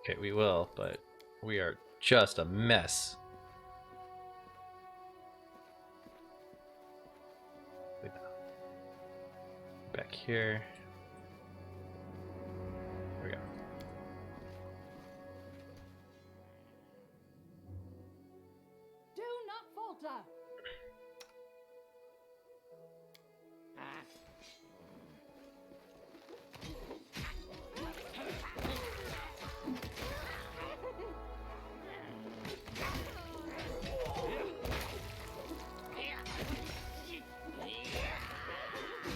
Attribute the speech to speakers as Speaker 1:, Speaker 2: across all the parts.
Speaker 1: Okay, we will, but we are just a mess. Back here. There we go.
Speaker 2: Do not falter.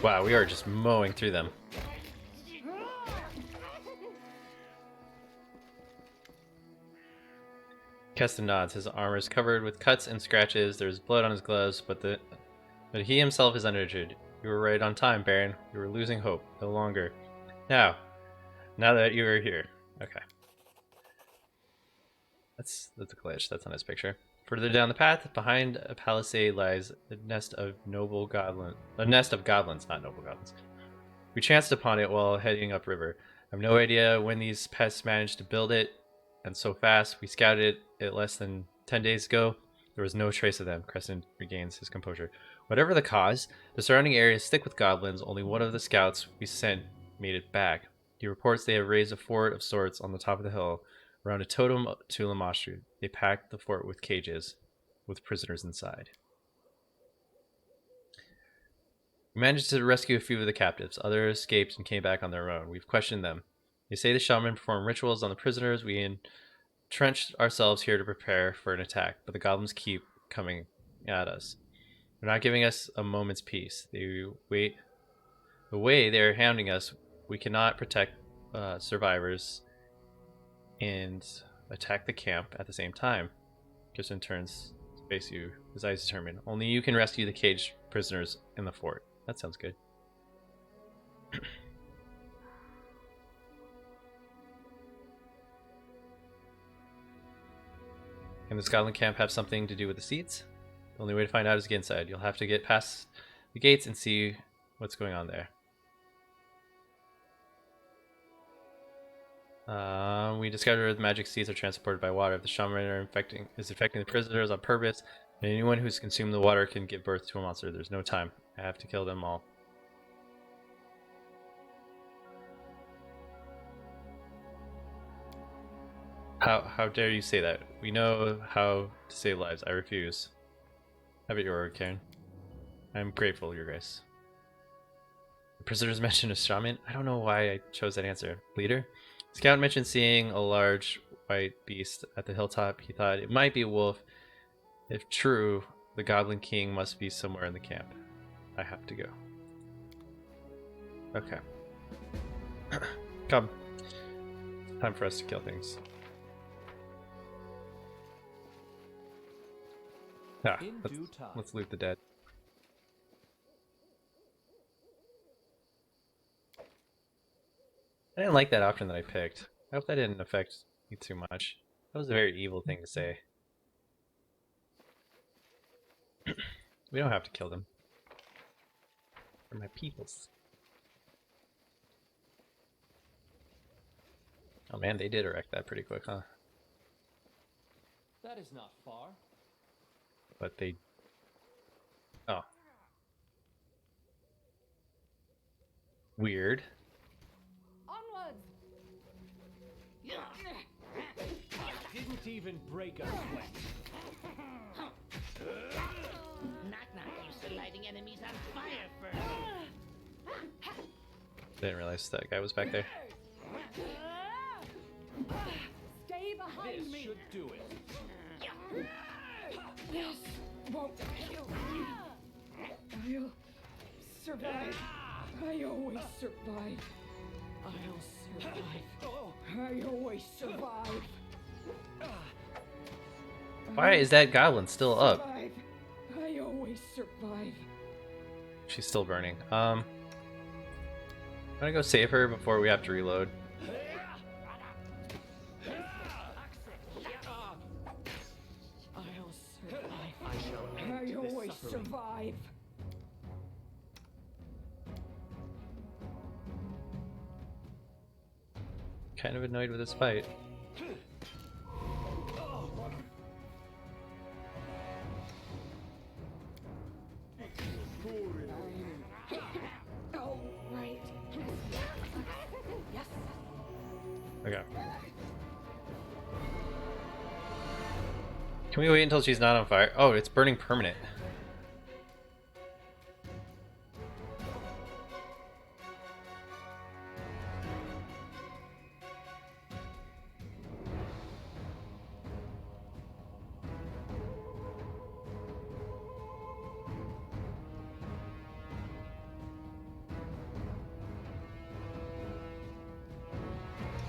Speaker 1: Wow, we are just mowing through them. Keston nods. His armor is covered with cuts and scratches. There's blood on his gloves, but he himself is uninjured. You were right on time, Baron. You were losing hope. No longer. Now that you are here. Okay. That's a glitch. That's not his picture. Further down the path, behind a palisade, lies a nest of goblins, not noble goblins. We chanced upon it while heading upriver. I have no idea when these pests managed to build it, and so fast. We scouted it less than 10 days ago. There was no trace of them. Crescent regains his composure. Whatever the cause, the surrounding area is thick with goblins. Only one of the scouts we sent made it back. He reports they have raised a fort of sorts on the top of the hill around a totem to Lamastru. They packed the fort with cages, with prisoners inside. We managed to rescue a few of the captives. Others escaped and came back on their own. We've questioned them. They say the shaman performed rituals on the prisoners. We entrenched ourselves here to prepare for an attack, but the goblins keep coming at us. They're not giving us a moment's peace. The way they're hounding us, we cannot protect survivors and attack the camp at the same time. Gibson turns to face you, his eyes determined. Only you can rescue the caged prisoners in the fort. That sounds good. Can the Scotland camp have something to do with the seats? The only way to find out is to get inside. You'll have to get past the gates and see what's going on there. We discovered the magic seeds are transported by water. If the shaman is affecting the prisoners on purpose, and anyone who's consumed the water can give birth to a monster. There's no time. I have to kill them all. How dare you say that? We know how to save lives. I refuse. Have it your word, Karen. I'm grateful, Your Grace. The prisoners mentioned a shaman. I don't know why I chose that answer. Leader? Scout mentioned seeing a large white beast at the hilltop. He thought it might be a wolf. If true, the Goblin King must be somewhere in the camp. I have to go. Okay. Come. Time for us to kill things. Ah, let's loot the dead. I didn't like that option that I picked. I hope that didn't affect me too much. That was a very evil thing to say. We don't have to kill them. They're my peoples. Oh man, they did erect that pretty quick, huh?
Speaker 3: That is not far.
Speaker 1: But they... Oh. Weird.
Speaker 2: Onwards.
Speaker 3: Didn't even break a sweat.
Speaker 4: Knock knock used to lighting enemies on fire first.
Speaker 1: Didn't realize that guy was back there.
Speaker 2: Stay behind
Speaker 3: This
Speaker 2: me.
Speaker 3: should do it.
Speaker 2: This won't kill me. I'll survive. I always survive. I'll survive. I always survive.
Speaker 1: Why is that goblin still up?
Speaker 2: Survive. I always survive.
Speaker 1: She's still burning. I'm gonna go save her before we have to reload.
Speaker 2: I'll survive. I always survive.
Speaker 1: Kind of annoyed with this fight.
Speaker 2: Oh, right. Yes.
Speaker 1: Okay. Can we wait until she's not on fire? Oh, it's burning permanent.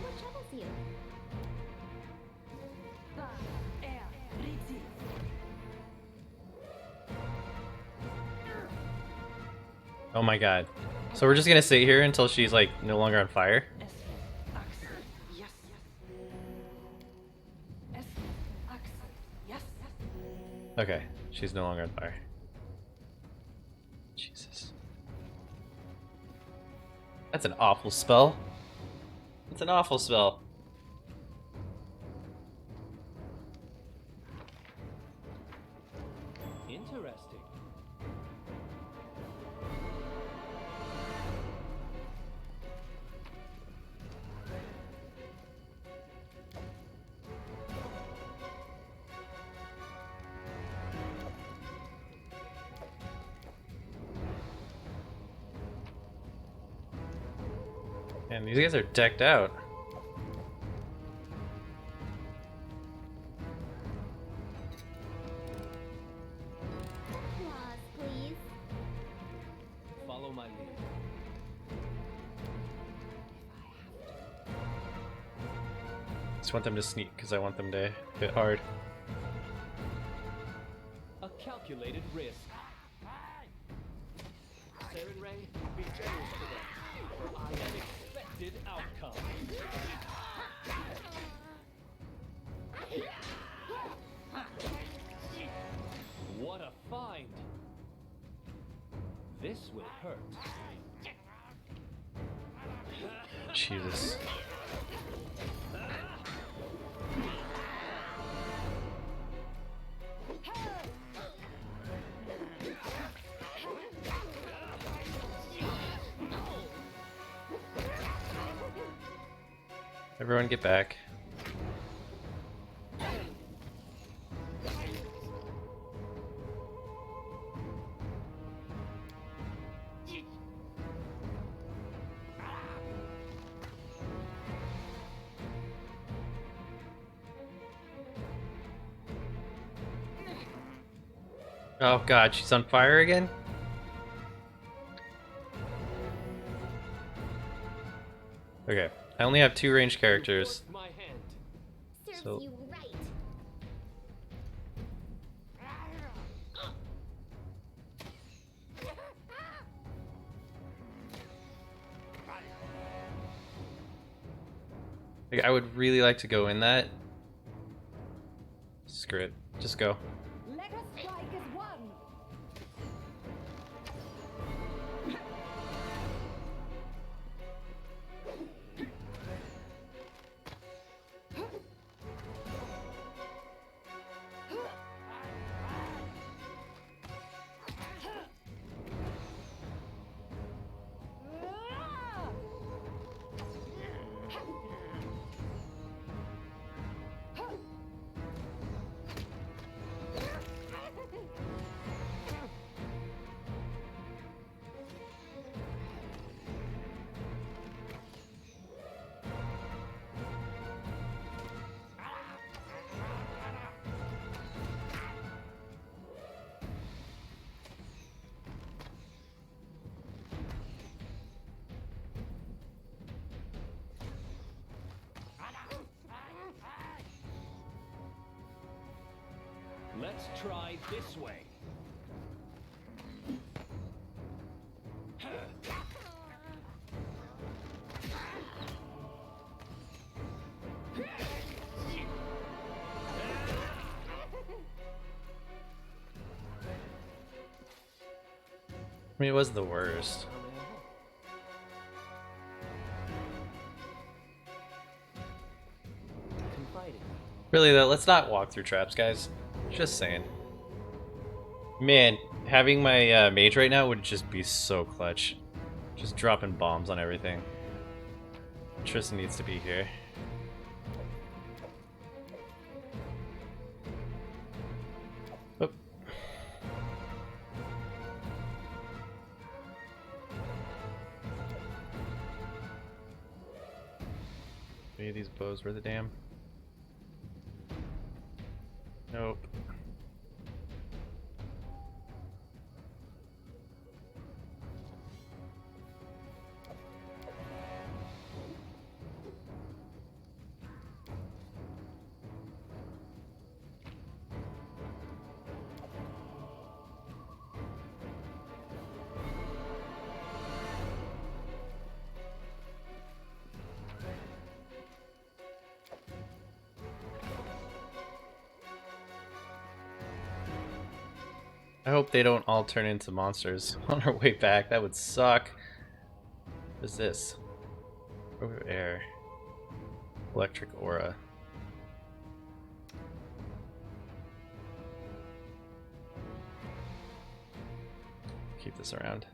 Speaker 5: What troubles you?
Speaker 1: Oh my god. So we're just gonna sit here until she's like no longer on fire?
Speaker 2: Yes. Yes.
Speaker 1: Okay, she's no longer on fire. Jesus. That's an awful spell. That's an awful spell.
Speaker 3: Interesting.
Speaker 1: Man, these guys are decked out.
Speaker 5: Applause, please.
Speaker 3: Follow my lead.
Speaker 1: Just want them to sneak because I want them to hit hard.
Speaker 3: A calculated risk. Saren Ray, be generous to them, for I am expected outcome. What a find! This will hurt.
Speaker 1: Jesus. Everyone get back. Oh god, she's on fire again? Okay, I only have 2 ranged characters.
Speaker 3: Forced my hand.
Speaker 5: Serves
Speaker 1: So-
Speaker 5: you right.
Speaker 1: Like, I would really like to go in that. Screw it. Just go.
Speaker 2: Let us strike as one.
Speaker 3: Let's try this way.
Speaker 1: I mean, it was the worst. Really though, let's not walk through traps, guys. Just saying. Man, having my mage right now would just be so clutch. Just dropping bombs on everything. Tristan needs to be here. Oop. Any of these bows worth a damn? Nope. I hope they don't all turn into monsters on our way back. That would suck. What is this? Over air. Electric aura. Keep this around.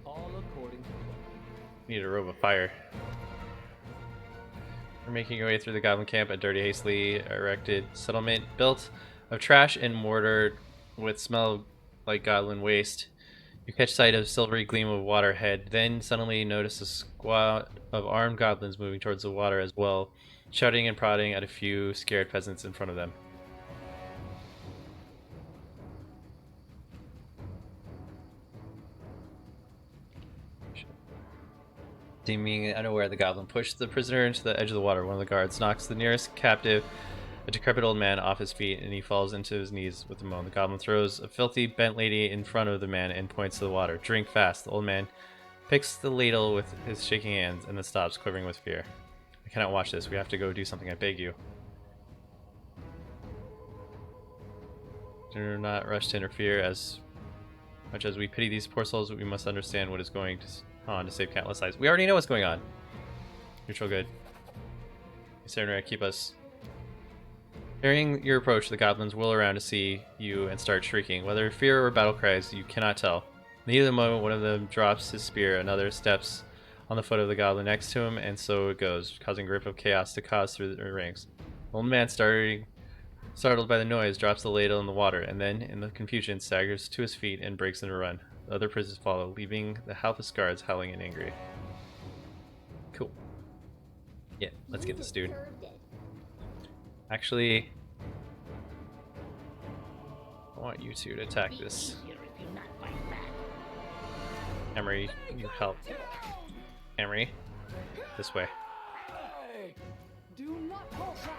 Speaker 3: All according to plan.
Speaker 1: Need a robe of fire. We're making our way through the goblin camp, a dirty, hastily erected settlement built of trash and mortar with smell like goblin waste. You catch sight of silvery gleam of water ahead, then suddenly notice a squad of armed goblins moving towards the water as well, shouting and prodding at a few scared peasants in front of them. Seeming unaware, the goblin pushed the prisoner into the edge of the water. One of the guards knocks the nearest captive, a decrepit old man, off his feet, and he falls into his knees with a moan. The goblin throws a filthy bent lady in front of the man and points to the water. Drink fast. The old man picks the ladle with his shaking hands and then stops, quivering with fear. I cannot watch this. We have to go do something, I beg you. Do not rush to interfere. As much as we pity these poor souls, we must understand what is going on to save countless lives. We already know what's going on. Neutral good. Sarah, keep us. Hearing your approach, the goblins whirl around to see you and start shrieking. Whether fear or battle cries, you cannot tell. Neither the moment one of them drops his spear, another steps on the foot of the goblin next to him, and so it goes, causing a grip of chaos to cause through the ranks. The old man, startled by the noise, drops the ladle in the water, and then, in the confusion, staggers to his feet and breaks into a run. The other prisoners follow, leaving the helpless guards howling and angry. Cool. Yeah, let's get this dude.
Speaker 5: Deserved it.
Speaker 1: Actually, I want you two to attack
Speaker 4: Be
Speaker 1: this.
Speaker 4: easier if you not fight back.
Speaker 1: Emery, you help. Emery, this way.
Speaker 3: Hey!
Speaker 2: Do not hold back.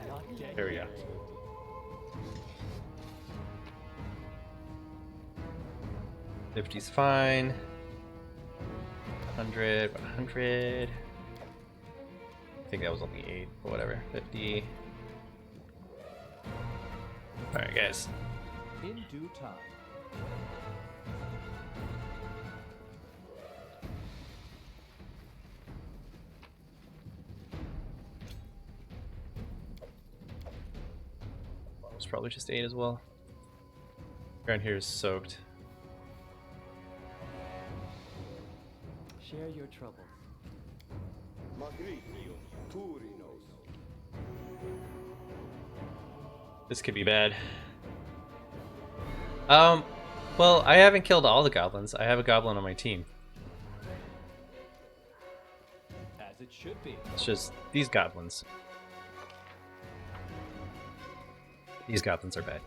Speaker 3: Not dead.
Speaker 1: There we go. '50's fine. 100, 100. I think that was only 8, but whatever. 50. Alright, guys.
Speaker 3: In due time.
Speaker 1: It's probably just 8 as well. Ground here is soaked.
Speaker 3: Share your troubles.
Speaker 1: This could be bad. Well, I haven't killed all the goblins. I have a goblin on my team.
Speaker 3: As it should be.
Speaker 1: It's just these goblins. These goblins are bad.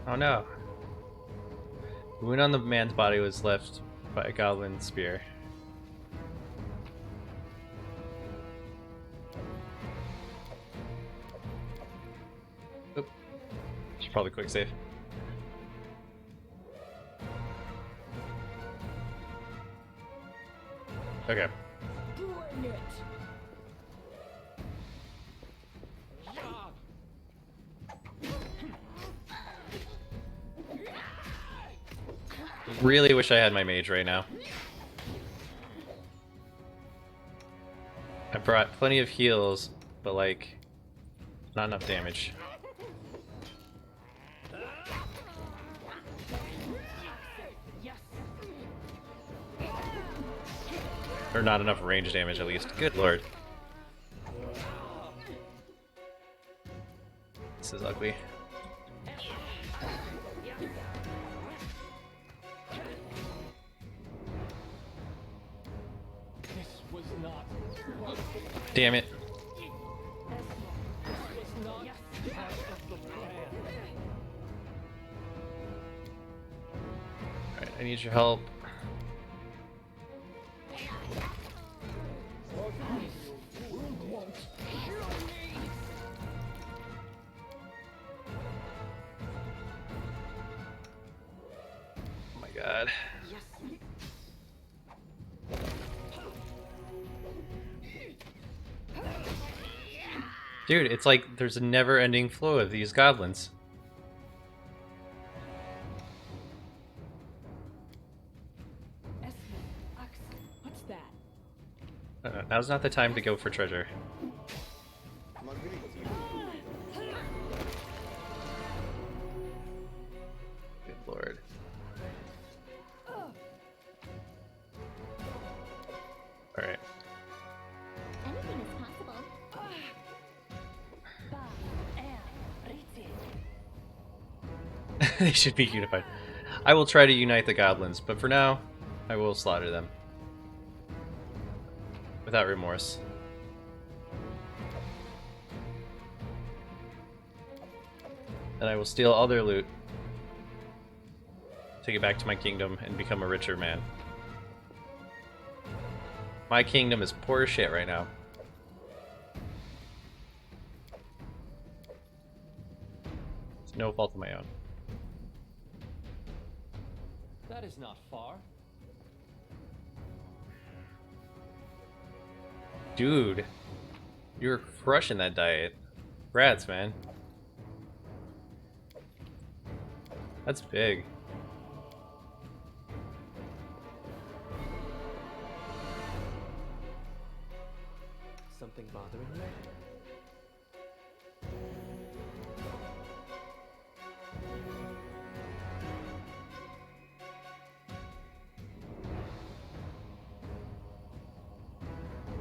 Speaker 1: Oh no. The wound on the man's body was left by a goblin spear. Oop. Should probably quick save. Okay.
Speaker 2: Bring it.
Speaker 1: Really wish I had my mage right now. I brought plenty of heals, but like, not enough damage. Or not enough range damage, at least. Good lord. This is ugly.
Speaker 3: This was not.
Speaker 1: Damn it.
Speaker 3: This was not part of the plan.
Speaker 1: Alright, I need your help. Oh my god. Dude, it's like there's a never-ending flow of these goblins.
Speaker 2: What's that?
Speaker 1: Now's not the time to go for treasure. Good lord. Alright.
Speaker 5: Anything is possible.
Speaker 1: They should be unified. I will try to unite the goblins, but for now, I will slaughter them. Without remorse. And I will steal all their loot. Take it back to my kingdom and become a richer man. My kingdom is poor as shit right now. It's no fault of my own.
Speaker 3: That is not far.
Speaker 1: Dude, you're crushing that diet. Rats, man. That's big.
Speaker 3: Something bothering you?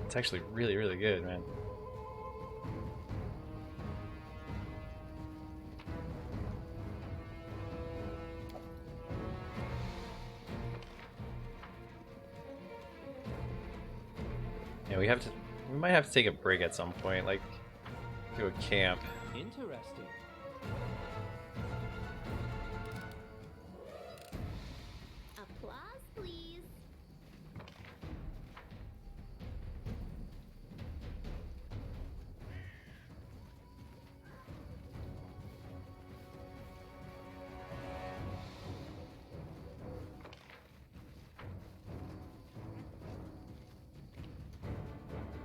Speaker 1: It's actually really, really good, man. Yeah, we might have to take a break at some point, like do a camp.
Speaker 3: Interesting.
Speaker 5: Applause, please.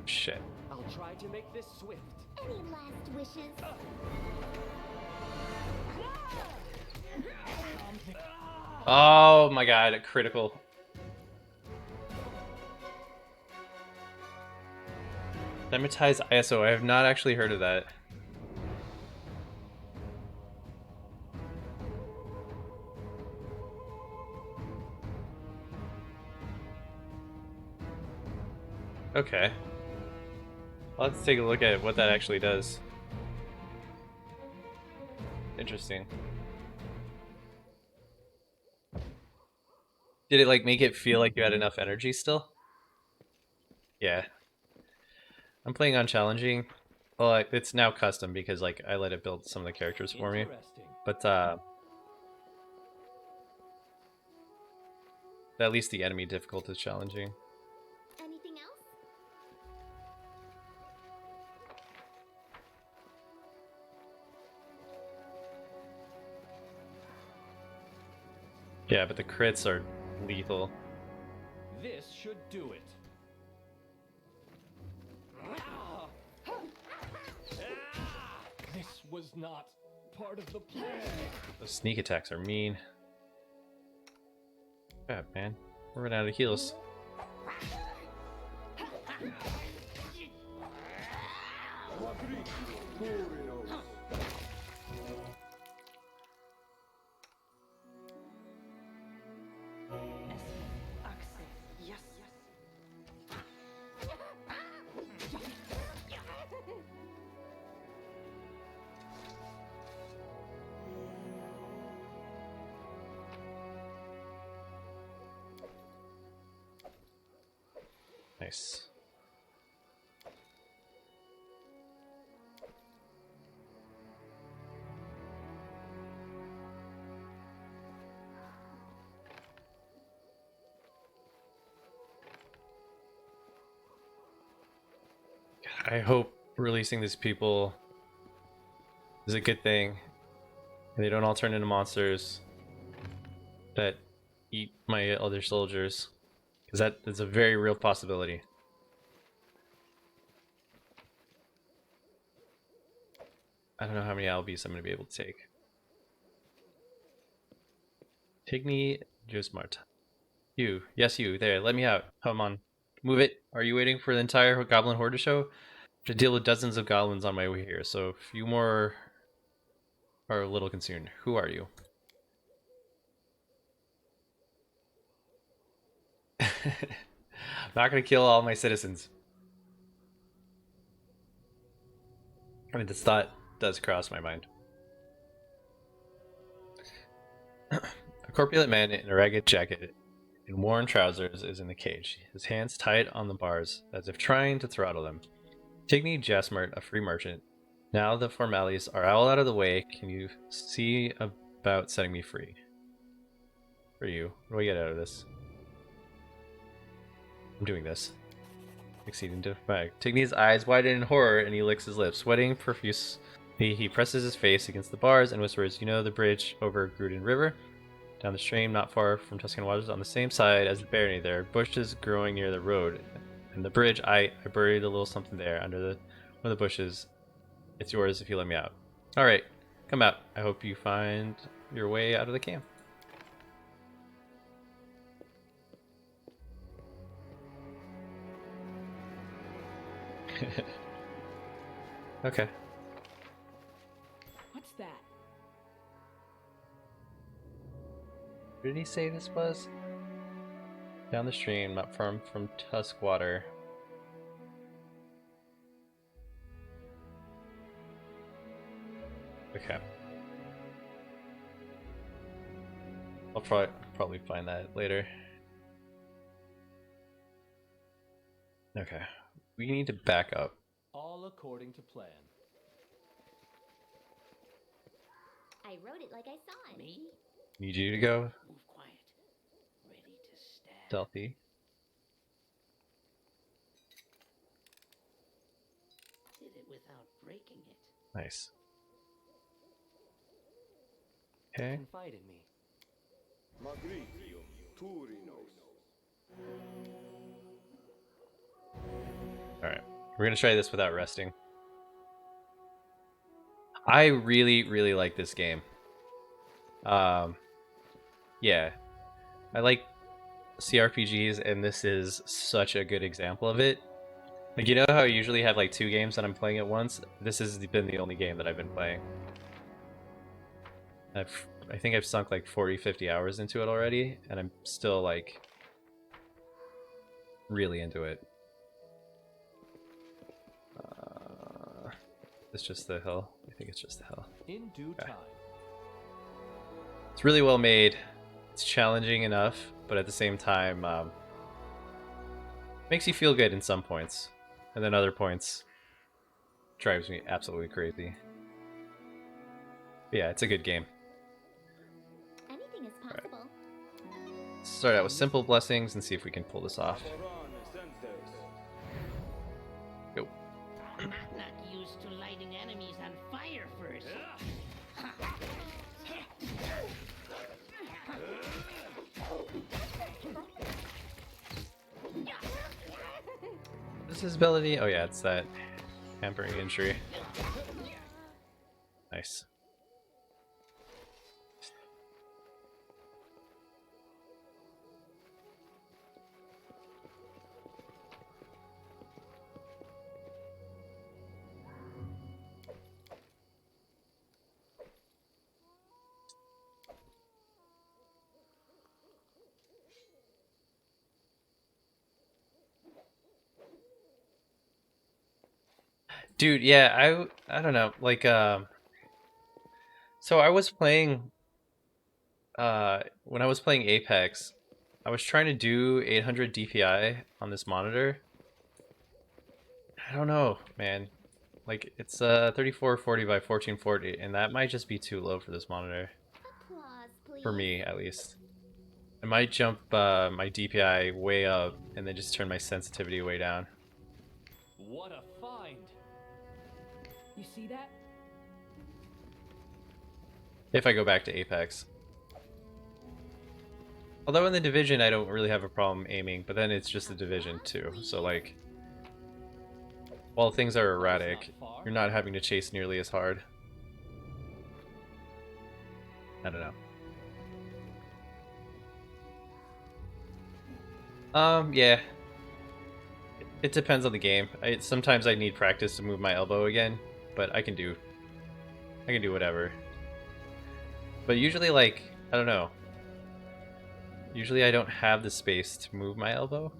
Speaker 1: Shit.
Speaker 3: I'll try to make this swift.
Speaker 5: Any last wishes?
Speaker 1: Oh my god, a critical. Demetize ISO. I have not actually heard of that. Okay. Let's take a look at what that actually does. Interesting. Did it like make it feel like you had enough energy still? Yeah. I'm playing on challenging. Well, it's now custom because like I let it build some of the characters for me.
Speaker 3: Interesting.
Speaker 1: But at least the enemy difficult is challenging.
Speaker 5: Anything else?
Speaker 1: Yeah, but the crits are lethal.
Speaker 3: This should do it. This was not part of the plan.
Speaker 1: Those sneak attacks are mean. God, man. We're running out of heals. Nice. I hope releasing these people is a good thing. And they don't all turn into monsters that eat my other soldiers. Because that is a very real possibility. I don't know how many Albies I'm going to be able to take. Tigny Jusmart. You. Yes, you. There, let me out. Come on. Move it. Are you waiting for the entire Goblin Horde to show? I have to deal with dozens of goblins on my way here, so a few more are a little concerned. Who are you? I'm not going to kill all my citizens. I mean, this thought does cross my mind. A corpulent man in a ragged jacket and worn trousers is in the cage, his hands tight on the bars, as if trying to throttle them. Tigny Jasmart, a free merchant. Now the formalities are all out of the way, can you see about setting me free? For you. What do I get out of this? I'm doing this. Exceeding to bag. Tigny's eyes widen in horror and he licks his lips. Sweating profusely, he presses his face against the bars and whispers, "You know the bridge over Gruden River? Down the stream, not far from Tuscan Waters, on the same side as the barony, there are bushes growing near the road. And the bridge, I buried a little something there under one of the bushes. It's yours if you let me out." Alright, come out. I hope you find your way out of the camp. Okay.
Speaker 2: What's that?
Speaker 1: Where did he say this was? Down the stream, not far from Tuskwater. Okay. I'll probably find that later. Okay. We need to back up.
Speaker 3: All according to plan.
Speaker 5: I wrote it like I saw it.
Speaker 4: Me?
Speaker 1: Need you to go
Speaker 4: Move quiet. Ready to stab.
Speaker 1: stealthy.
Speaker 4: Did it without breaking it.
Speaker 1: Nice. Okay.
Speaker 3: Confide in me.
Speaker 1: Alright. We're gonna try this without resting. I really, really like this game. Yeah. I like CRPGs, and this is such a good example of it. Like, you know how I usually have like 2 games that I'm playing at once? This has been the only game that I've been playing. I think I've sunk like 40, 50 hours into it already, and I'm still like really into it. It's just the hill. I think it's just the hill.
Speaker 3: In due
Speaker 1: Okay.
Speaker 3: time.
Speaker 1: It's really well made. It's challenging enough, but at the same time, makes you feel good in some points, and then other points drives me absolutely crazy. But yeah, it's a good game.
Speaker 5: Anything is possible.
Speaker 1: Let's start out with simple blessings and see if we can pull this off. Go.
Speaker 4: Knock-knock used to lighting enemies on fire first.
Speaker 1: What's his ability? Oh yeah, it's that hampering injury. Nice. Dude, yeah, I don't know. Like so I was playing when I was playing Apex, I was trying to do 800 DPI on this monitor. I don't know, man. Like it's 3440 by 1440 and that might just be too low for this monitor
Speaker 5: Applause,
Speaker 1: for
Speaker 5: please.
Speaker 1: me at least. I might jump my DPI way up and then just turn my sensitivity way down.
Speaker 3: What a find!
Speaker 2: You see that?
Speaker 1: If I go back to Apex. Although in the Division I don't really have a problem aiming, but then it's just the Division too. So like, while things are
Speaker 3: That was not
Speaker 1: erratic,
Speaker 3: far.
Speaker 1: you're not having to chase nearly as hard. I don't know. Yeah. It depends on the game. Sometimes I need practice to move my elbow again, but I can do whatever. But usually, like, I don't know. Usually I don't have the space to move my elbow,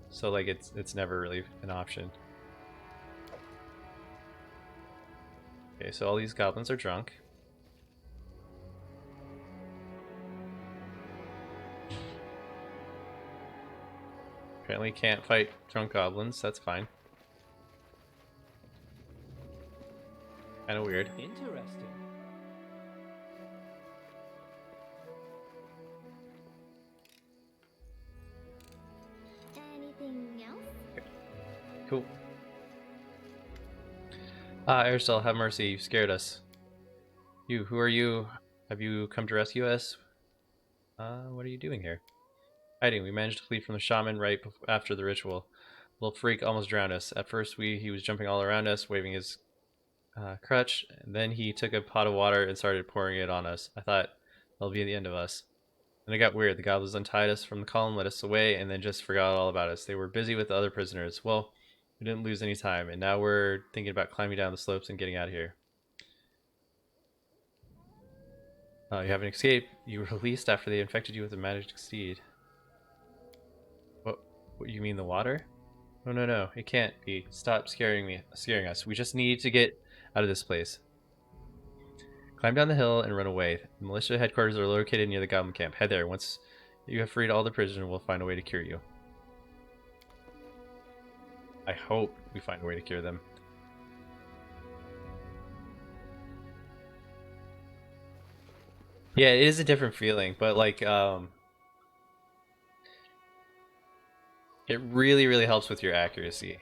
Speaker 1: so like it's never really an option. Okay, so all these goblins are drunk. Apparently can't fight drunk goblins, that's fine. Kinda weird.
Speaker 3: Interesting.
Speaker 5: Anything else?
Speaker 1: Cool. Ah, Aristel, have mercy, you scared us. You, who are you? Have you come to rescue us? What are you doing here? Hiding. We managed to flee from the shaman right after the ritual. Little freak almost drowned us. At first, he was jumping all around us, waving his crutch, and then he took a pot of water and started pouring it on us. I thought that'll be the end of us. Then it got weird. The goblins untied us from the column, led us away, and then just forgot all about us. They were busy with the other prisoners. Well, we didn't lose any time, and now we're thinking about climbing down the slopes and getting out of here. You haven't escaped. You were released after they infected you with a magic seed. What? What you mean the water? No, no, no. It can't be. Stop scaring us. We just need to get out of this place. Climb down the hill and run away. The militia headquarters are located near the goblin camp. Head there. Once you have freed all the prisoners, we'll find a way to cure you. I hope we find a way to cure them. Yeah, it is a different feeling, but like, it really, really helps with your accuracy.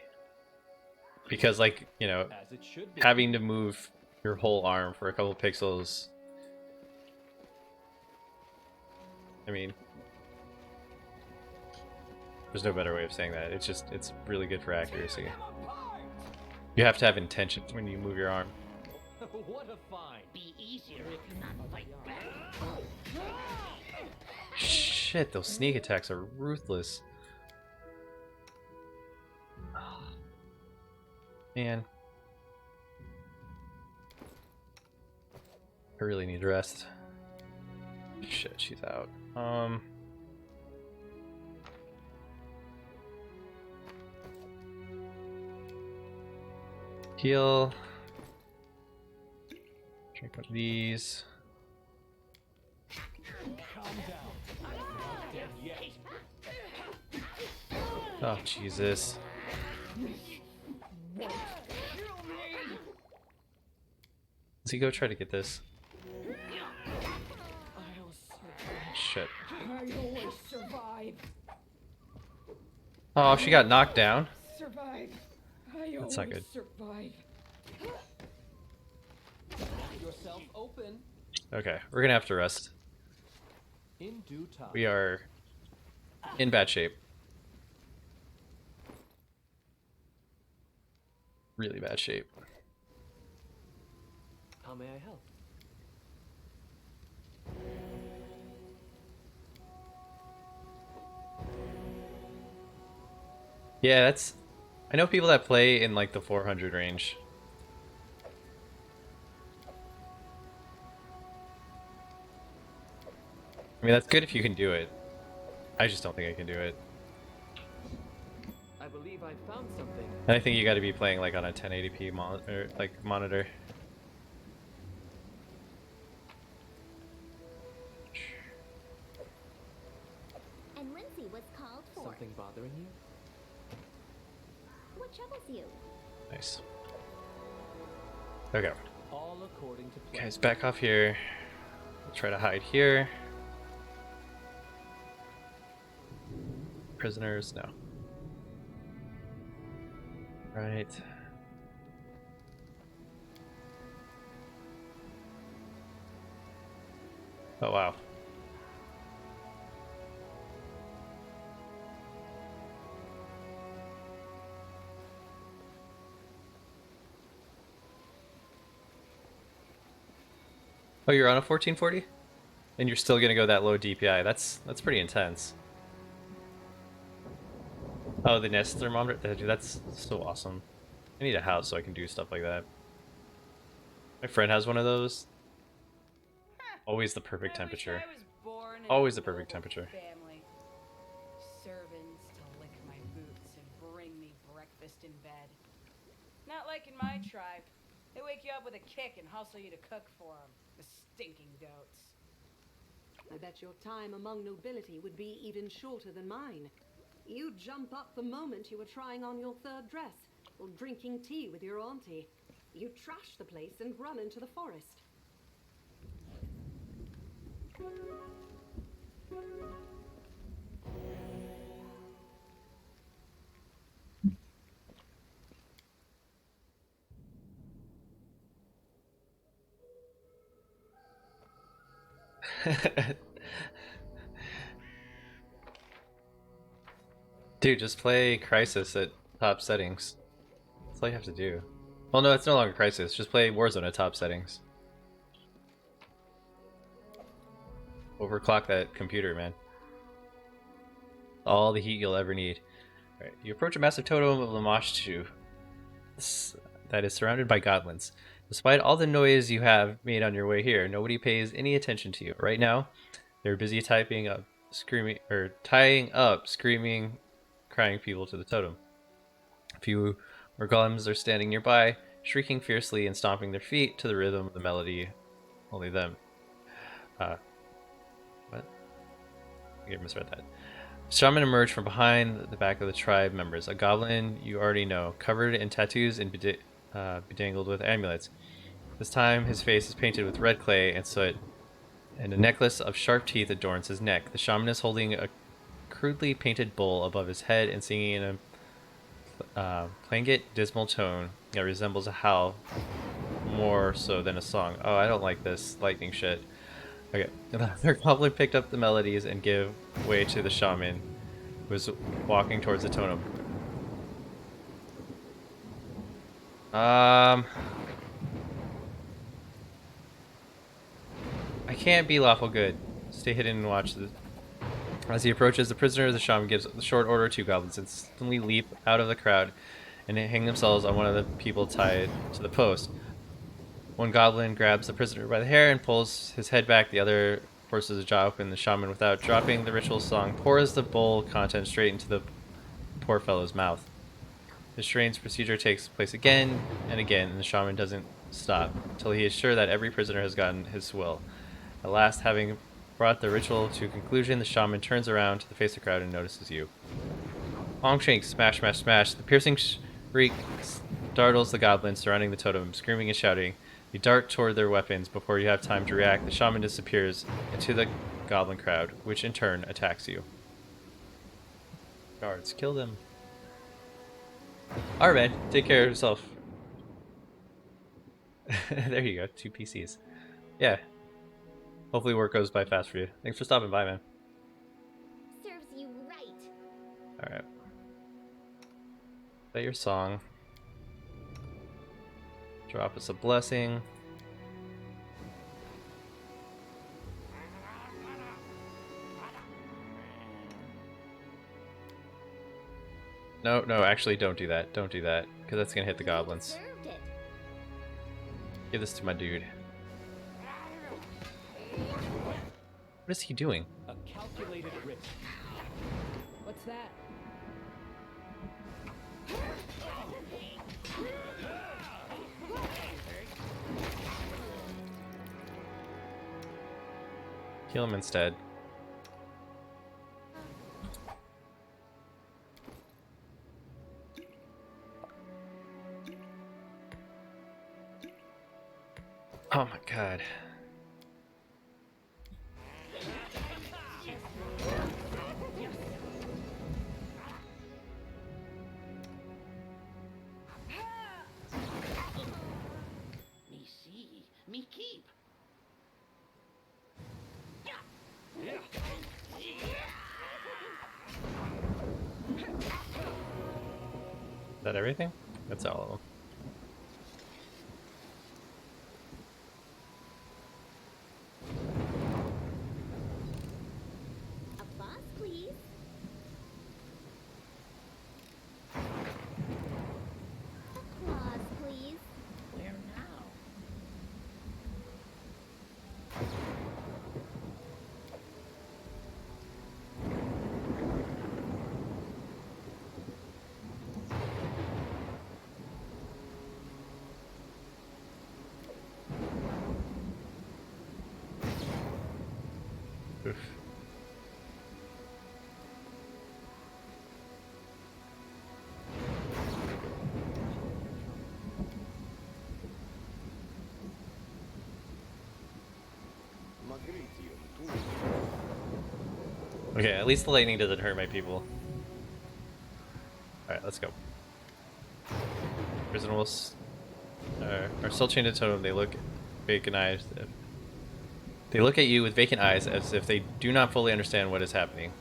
Speaker 1: Because like, you know,
Speaker 3: As it should be.
Speaker 1: having to move your whole arm for a couple pixels, I mean, there's no better way of saying that. It's really good for accuracy. You have to have intention when you move your arm.
Speaker 3: What a find!
Speaker 4: Be easier if you not fight back.
Speaker 1: Shit, those sneak attacks are ruthless. Man. I really need rest. Shit, she's out. Heal. Drink one of these.
Speaker 3: Calm down. Not dead yet.
Speaker 1: Oh, Jesus. Let's go try to get this.
Speaker 2: I'll survive.
Speaker 1: Shit.
Speaker 2: I always survive.
Speaker 1: Oh, she got knocked down.
Speaker 2: Survive. I
Speaker 1: That's
Speaker 2: always
Speaker 1: not good.
Speaker 2: survive.
Speaker 3: Yourself open.
Speaker 1: Okay, we're gonna have to rest.
Speaker 3: In due time.
Speaker 1: We are in bad shape. Really bad shape.
Speaker 3: How may I help?
Speaker 1: Yeah, that's... I know people that play in like the 400 range. I mean, that's good if you can do it. I just don't think I can do it.
Speaker 3: I believe I found something.
Speaker 1: And I think you got to be playing like on a 1080p monitor.
Speaker 5: And Lindsay was called for.
Speaker 3: Something bothering you?
Speaker 5: What troubles you?
Speaker 1: Nice. Okay.
Speaker 3: All according to plan.
Speaker 1: Guys, back off here. We'll try to hide here. Prisoners, no. Right. Oh wow. Oh, you're on a 1440? And you're still gonna go that low DPI. That's pretty intense. Oh, the Nest thermometer? Dude, that's so awesome. I need a house so I can do stuff like that. My friend has one of those. Always the perfect temperature. Always the perfect temperature.
Speaker 6: Family. Servants to lick my boots and bring me breakfast in bed. Not like in my tribe. They wake you up with a kick and hustle you to cook for them. The stinking goats.
Speaker 7: I bet your time among nobility would be even shorter than mine. You'd jump up the moment you were trying on your third dress, or drinking tea with your auntie. You'd trash the place and run into the forest.
Speaker 1: Dude, just play Crisis at top settings. That's all you have to do. Well, no, it's no longer Crisis. Just play Warzone at top settings. Overclock that computer, man. All the heat you'll ever need. Alright, you approach a massive totem of Lamashtu that is surrounded by goblins. Despite all the noise you have made on your way here, nobody pays any attention to you. Right now, they're busy tying up, screaming, crying people to the totem. A few more golems are standing nearby, shrieking fiercely and stomping their feet to the rhythm of the melody. Only them. What? I misread that. Shaman emerged from behind the back of the tribe members. A goblin you already know, covered in tattoos and bedangled with amulets. This time, his face is painted with red clay and soot, and a necklace of sharp teeth adorns his neck. The shaman is holding a crudely painted bowl above his head and singing in a plangent, dismal tone that resembles a howl more so than a song. Oh, I don't like this lightning shit. Okay, their goblin picked up the melodies and gave way to the shaman, who was walking towards the totem. I can't be lawful good. Stay hidden and watch the. As he approaches the prisoner, the shaman gives the short order. Two goblins instantly leap out of the crowd and hang themselves on one of the people tied to the post. One goblin grabs the prisoner by the hair and pulls his head back. The other forces a jaw open. The shaman, without dropping the ritual song, pours the bowl content straight into the poor fellow's mouth. The strange procedure takes place again and again, and the shaman doesn't stop until he is sure that every prisoner has gotten his will. At last, having brought the ritual to conclusion, the shaman turns around to face the crowd and notices you. Long shank, smash, smash, smash. The piercing shriek startles the goblins surrounding the totem, screaming and shouting. You dart toward their weapons. Before you have time to react, the shaman disappears into the goblin crowd, which in turn attacks you. Guards, kill them. Alright, man, take care of yourself. There you go, 2 PCs. Yeah. Hopefully work goes by fast for you. Thanks for stopping by, man.
Speaker 5: Serves you right.
Speaker 1: Alright. Play your song. Drop us a blessing. No, no, actually don't do that. Don't do that. Because that's going to hit the goblins.
Speaker 5: Deserved it.
Speaker 1: Give this to my dude. What is he doing?
Speaker 3: A calculated risk.
Speaker 2: What's that?
Speaker 1: Kill him instead. Oh my god.
Speaker 4: Me see, me keep.
Speaker 1: Is that everything? That's all of them.
Speaker 5: Applause, please. Applause, please.
Speaker 4: Where now?
Speaker 1: Oof. Okay, at least the lightning doesn't hurt my people. Alright, let's go. Prison wolves are still chained to totem. They look vacant eyes. They look at you with vacant eyes as if they do not fully understand what is happening.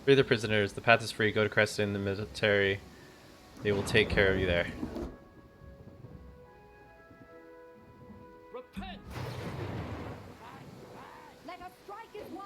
Speaker 1: Free the prisoners. The path is free. Go to Creston, the military. They will take care of you there.
Speaker 3: Repent!
Speaker 2: Let us strike as one.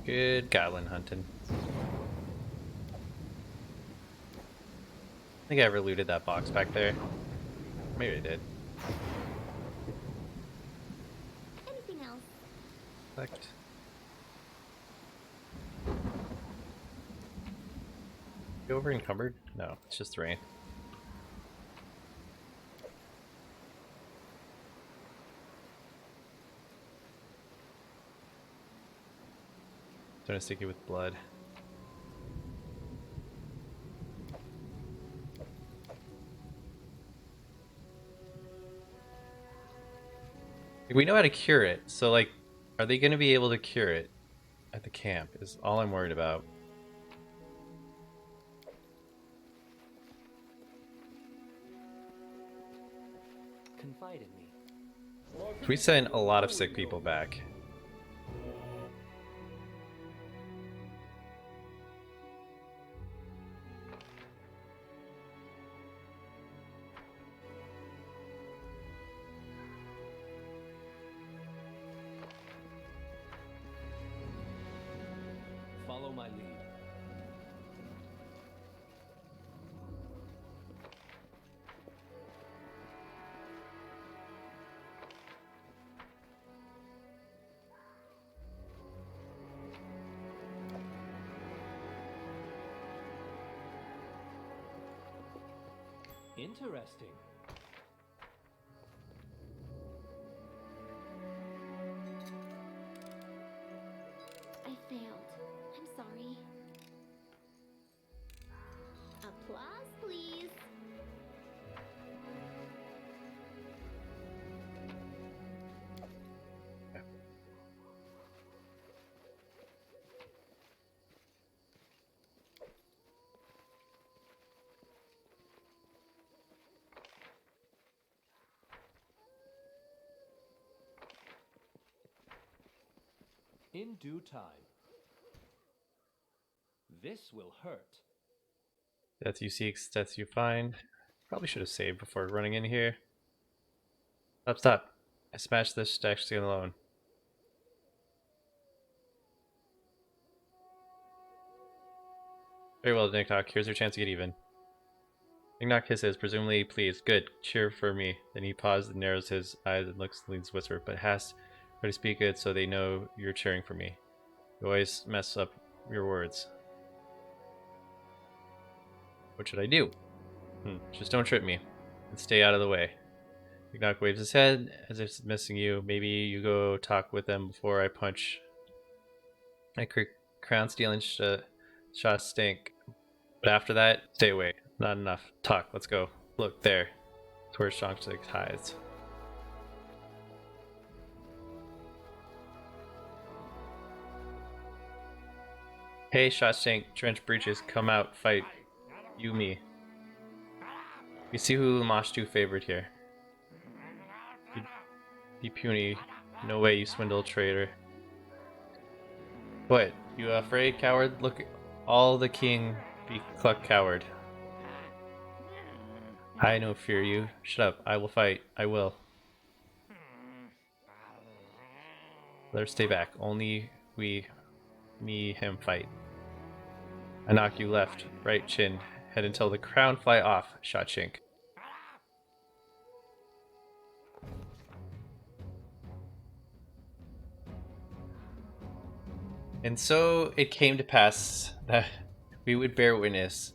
Speaker 1: Good goblin hunting. I think I ever looted that box back there. Maybe I did.
Speaker 5: Anything else?
Speaker 1: Select. You over encumbered? No, it's just rain. Trying to stick it with blood. We know how to cure it, so like, are they going to be able to cure it at the camp? Is all I'm worried about.
Speaker 3: Confide in me.
Speaker 1: We sent a lot of sick people back.
Speaker 3: Follow my lead. Interesting.
Speaker 5: I failed. I'm sorry. Applause, please.
Speaker 3: In due time. This will hurt.
Speaker 1: Death you seek, death you find. Probably should have saved before running in here. Stop, stop. I smashed this stack skin alone. Very well, Knock Knock. Here's your chance to get even. Knock Knock hisses, presumably pleased. Good. Cheer for me. Then he pauses and narrows his eyes and leans whisper, but has to speak good so they know you're cheering for me. You always mess up your words. What should I do? Just don't trip me. And stay out of the way. Knock waves his head as if missing you. Maybe you go talk with them before I punch. Crown stealing shots stink. But after that, stay away. Not enough. Talk. Let's go. Look there. It's where Shangshik hides. Hey, Shawshank, trench breeches, come out, fight. You, me. We see who Lamashtu favored here. You puny. No way, you swindle traitor. What? You afraid, coward? Look, all the king be cluck coward. I no fear you. Shut up. I will fight. I will. Let her stay back. Only him fight. I knock you left, right chin, head until the crown fly off, shot chink. And so it came to pass that we would bear witness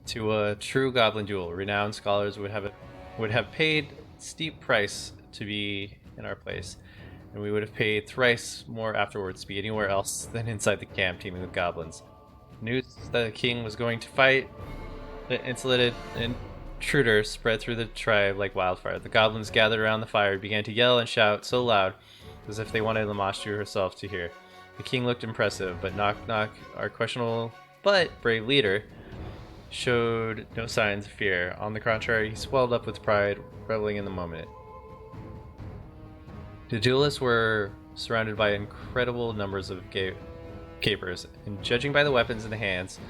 Speaker 1: to a true goblin duel. Renowned scholars would have paid steep price to be in our place, and we would have paid thrice more afterwards to be anywhere else than inside the camp teaming with goblins. News that the king was going to fight the insulated intruder spread through the tribe like wildfire. The goblins gathered around the fire and began to yell and shout so loud as if they wanted Lamashtu herself to hear. The king looked impressive, but Knock Knock, our questionable but brave leader, showed no signs of fear. On the contrary, he swelled up with pride, reveling in the moment. The duelists were surrounded by incredible numbers of capers, and judging by the weapons in the hands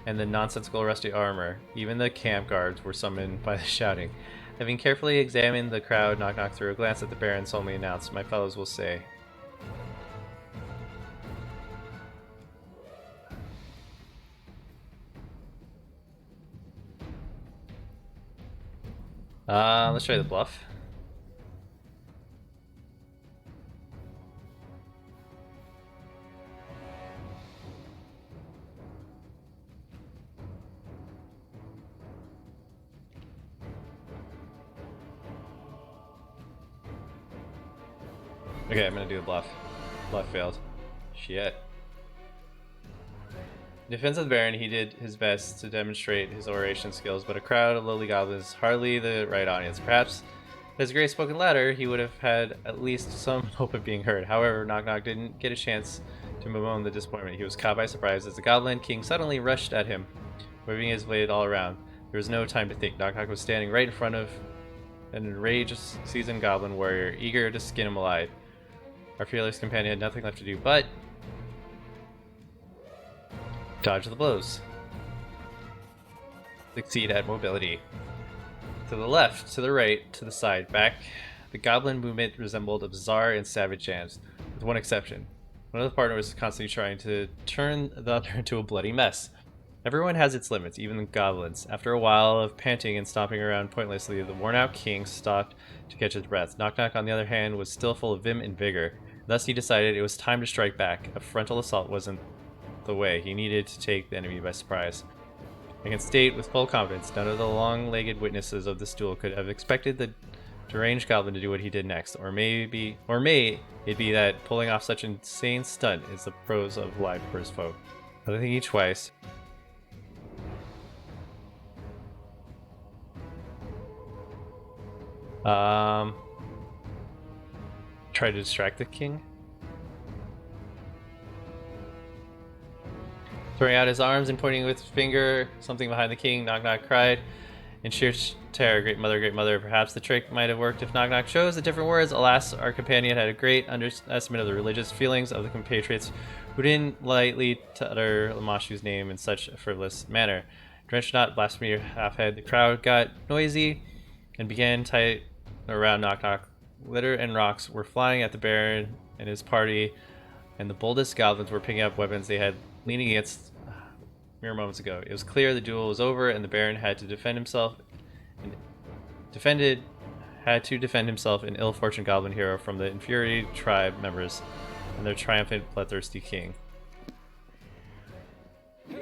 Speaker 1: and the nonsensical rusty armor, even the camp guards were summoned by the shouting. Having carefully examined the crowd, Knock Knock threw a glance at the Baron, solemnly announced, "My fellows will say." Let's try the bluff. Okay, I'm gonna do the bluff. Bluff failed. Shit. In defense of the Baron, he did his best to demonstrate his oration skills, but a crowd of lowly goblins is hardly the right audience. Perhaps, as a great spoken ladder, he would have had at least some hope of being heard. However, Knock Knock didn't get a chance to bemoan the disappointment. He was caught by surprise as the Goblin King suddenly rushed at him, waving his blade all around. There was no time to think. Knock Knock was standing right in front of an enraged, seasoned goblin warrior, eager to skin him alive. Our fearless companion had nothing left to do but dodge the blows. Succeed at mobility. To the left, to the right, to the side, back. The goblin movement resembled a bizarre and savage dance, with one exception. One of the partners was constantly trying to turn the other into a bloody mess. Everyone has its limits, even the goblins. After a while of panting and stomping around pointlessly, the worn-out king stopped to catch his breath. Knock Knock, on the other hand, was still full of vim and vigor. Thus he decided it was time to strike back. A frontal assault wasn't the way. He needed to take the enemy by surprise. I can state with full confidence, none of the long-legged witnesses of this duel could have expected the deranged goblin to do what he did next. Or may it be that pulling off such an insane stunt is the pros of life for his foe. But I think each twice. Try to distract the king. Throwing out his arms and pointing with his finger something behind the king, Knock Knock cried in sheer terror, great mother, perhaps the trick might have worked if Knock Knock chose the different words. Alas, our companion had a great underestimate of the religious feelings of the compatriots who didn't lightly utter Lamashtu's name in such a frivolous manner. Drenched not blasphemy or half-head, the crowd got noisy and began tight around Knock Knock. Litter and rocks were flying at the Baron and his party, and the boldest goblins were picking up weapons they had leaning against mere moments ago. It was clear the duel was over, and the Baron had to defend himself. And had to defend himself, an ill-fortuned goblin hero, from the infuriated tribe members and their triumphant, bloodthirsty king.
Speaker 4: I'm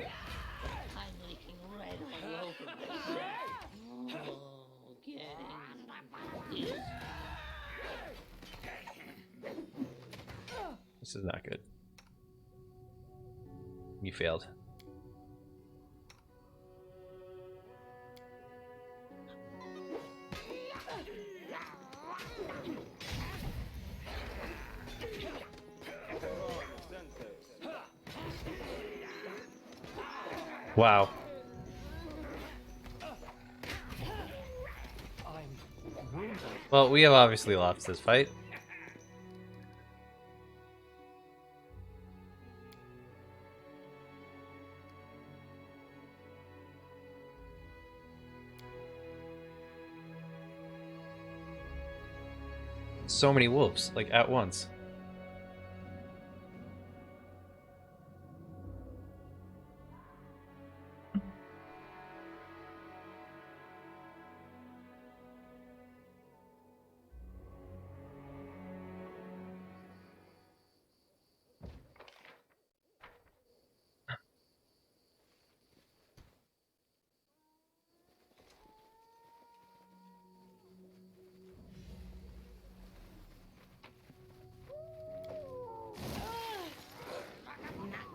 Speaker 4: leaking red all over myself. Oh, getting this.
Speaker 1: This is not good. You failed. Wow.
Speaker 3: I'm wounded.
Speaker 1: Well, we have obviously lost this fight. So many wolves, like at once.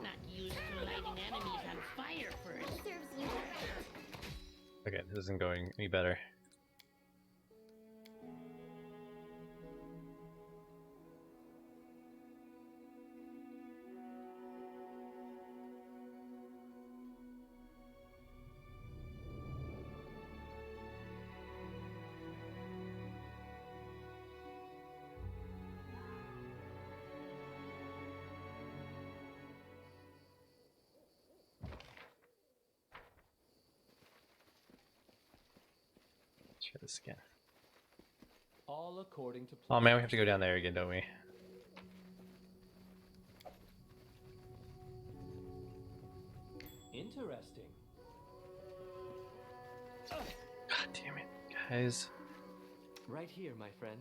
Speaker 4: Not used to lighting enemies on fire first.
Speaker 5: Serves you right.
Speaker 1: Okay, this isn't going any better. Try this again.
Speaker 3: All according to
Speaker 1: Oh
Speaker 3: plan.
Speaker 1: man, we have to go down there again, don't we?
Speaker 3: Interesting.
Speaker 1: God damn it, guys.
Speaker 3: Right here, my friend.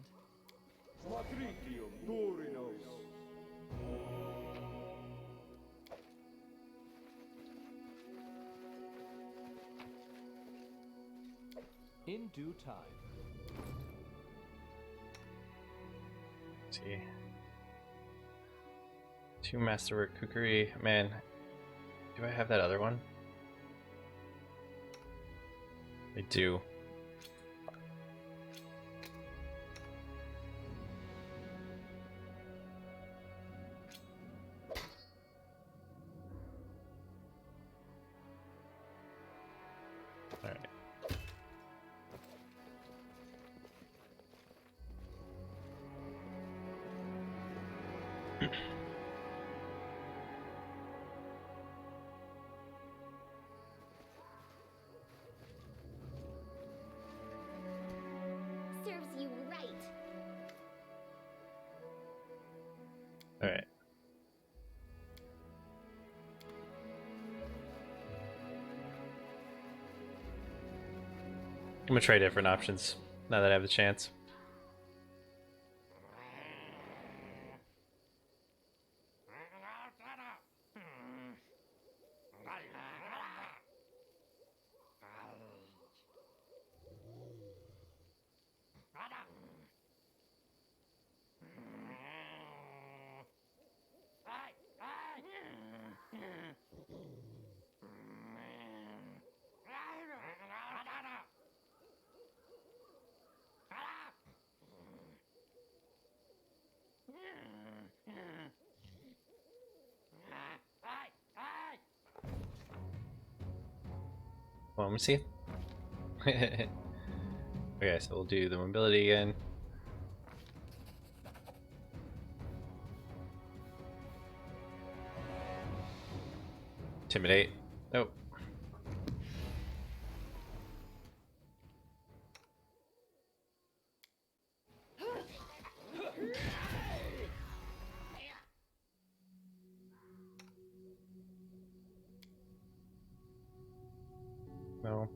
Speaker 8: Matricium Durinos.
Speaker 3: In due time.
Speaker 1: Let's see. 2 masterwork kukri. Man, do I have that other one? I do. Alright.
Speaker 5: Serves you right.
Speaker 1: Alright. I'm gonna try different options now that I have the chance. Well, let me see. Okay, so we'll do the mobility again. Intimidate. Nope. No.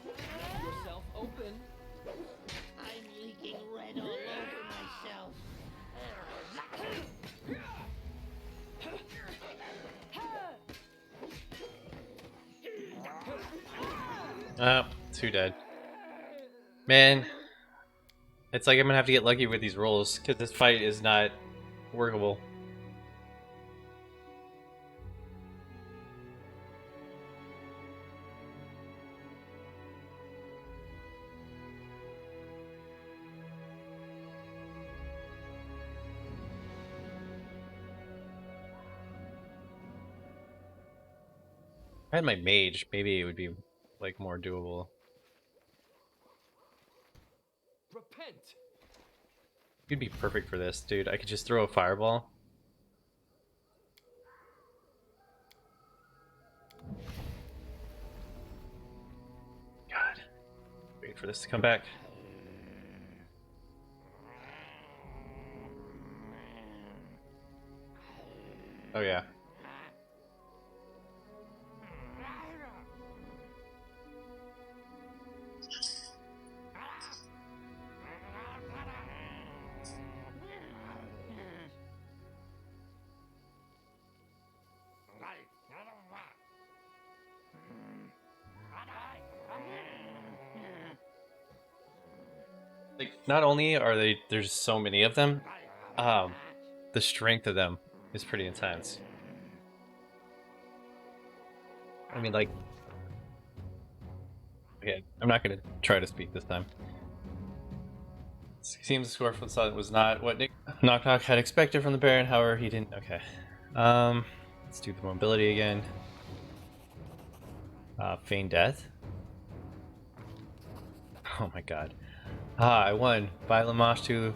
Speaker 3: Keep yourself open.
Speaker 4: I'm leaking red all over myself.
Speaker 1: Ah, two dead. Man, it's like I'm gonna have to get lucky with these rolls because this fight is not workable. If I had my mage, maybe it would be like more doable.
Speaker 3: Repent.
Speaker 1: You'd be perfect for this, dude. I could just throw a fireball. God. Wait for this to come back. Oh yeah. Like, not only are there's so many of them, the strength of them is pretty intense. I mean, like, okay, I'm not gonna try to speak this time. Seems the score for the Sun was not what Nick Knock Knock had expected from the Baron. However, he didn't. Okay, let's do the mobility again. Feign death. Oh my god. I won. By Lamash to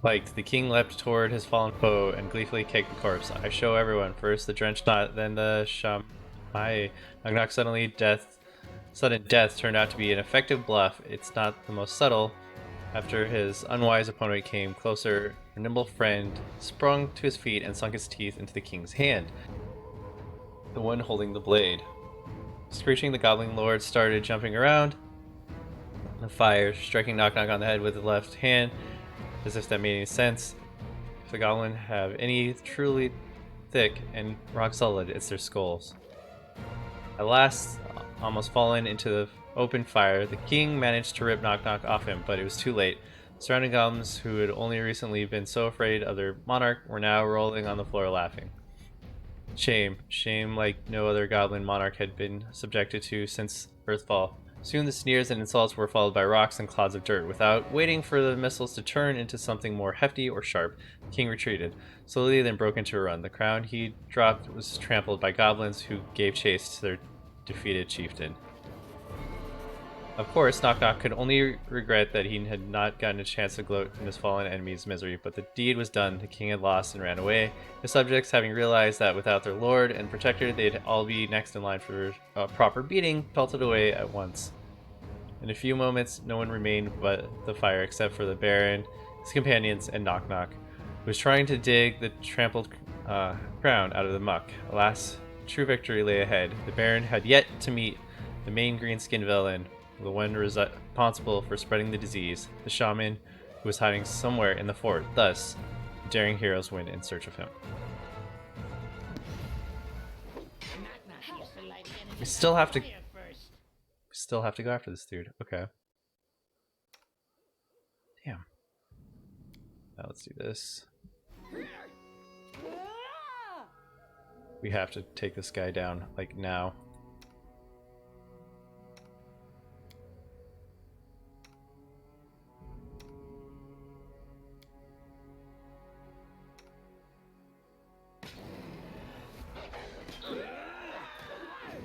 Speaker 1: liked. The king leapt toward his fallen foe and gleefully kicked the corpse. I show everyone. First the drenched knot, then the sham. My Knock Knock sudden death turned out to be an effective bluff. It's not the most subtle. After his unwise opponent came closer, her nimble friend sprung to his feet and sunk his teeth into the king's hand, the one holding the blade. Screeching, the goblin lord started jumping around the fire, striking Knock Knock on the head with the left hand, as if that made any sense. If the goblin have any truly thick and rock solid, it's their skulls. At last, almost fallen into the open fire, the king managed to rip Knock Knock off him, but it was too late. Surrounding goblins, who had only recently been so afraid of their monarch, were now rolling on the floor laughing. Shame. Shame like no other goblin monarch had been subjected to since Earthfall. Soon the sneers and insults were followed by rocks and clods of dirt. Without waiting for the missiles to turn into something more hefty or sharp, the king retreated, slowly then broke into a run. The crown he dropped was trampled by goblins who gave chase to their defeated chieftain. Of course, Knock Knock could only regret that he had not gotten a chance to gloat in his fallen enemy's misery, but the deed was done. The king had lost and ran away. His subjects, having realized that without their lord and protector they'd all be next in line for a proper beating, pelted away at once. In a few moments, no one remained but the fire except for the Baron, his companions, and Knock Knock, who was trying to dig the trampled crown out of the muck. Alas, true victory lay ahead. The Baron had yet to meet the main green-skinned villain, the one responsible for spreading the disease, the shaman who was hiding somewhere in the fort. Thus, the daring heroes went in search of him. We still have to go after this dude. Okay. Damn. Now let's do this. We have to take this guy down, like, now.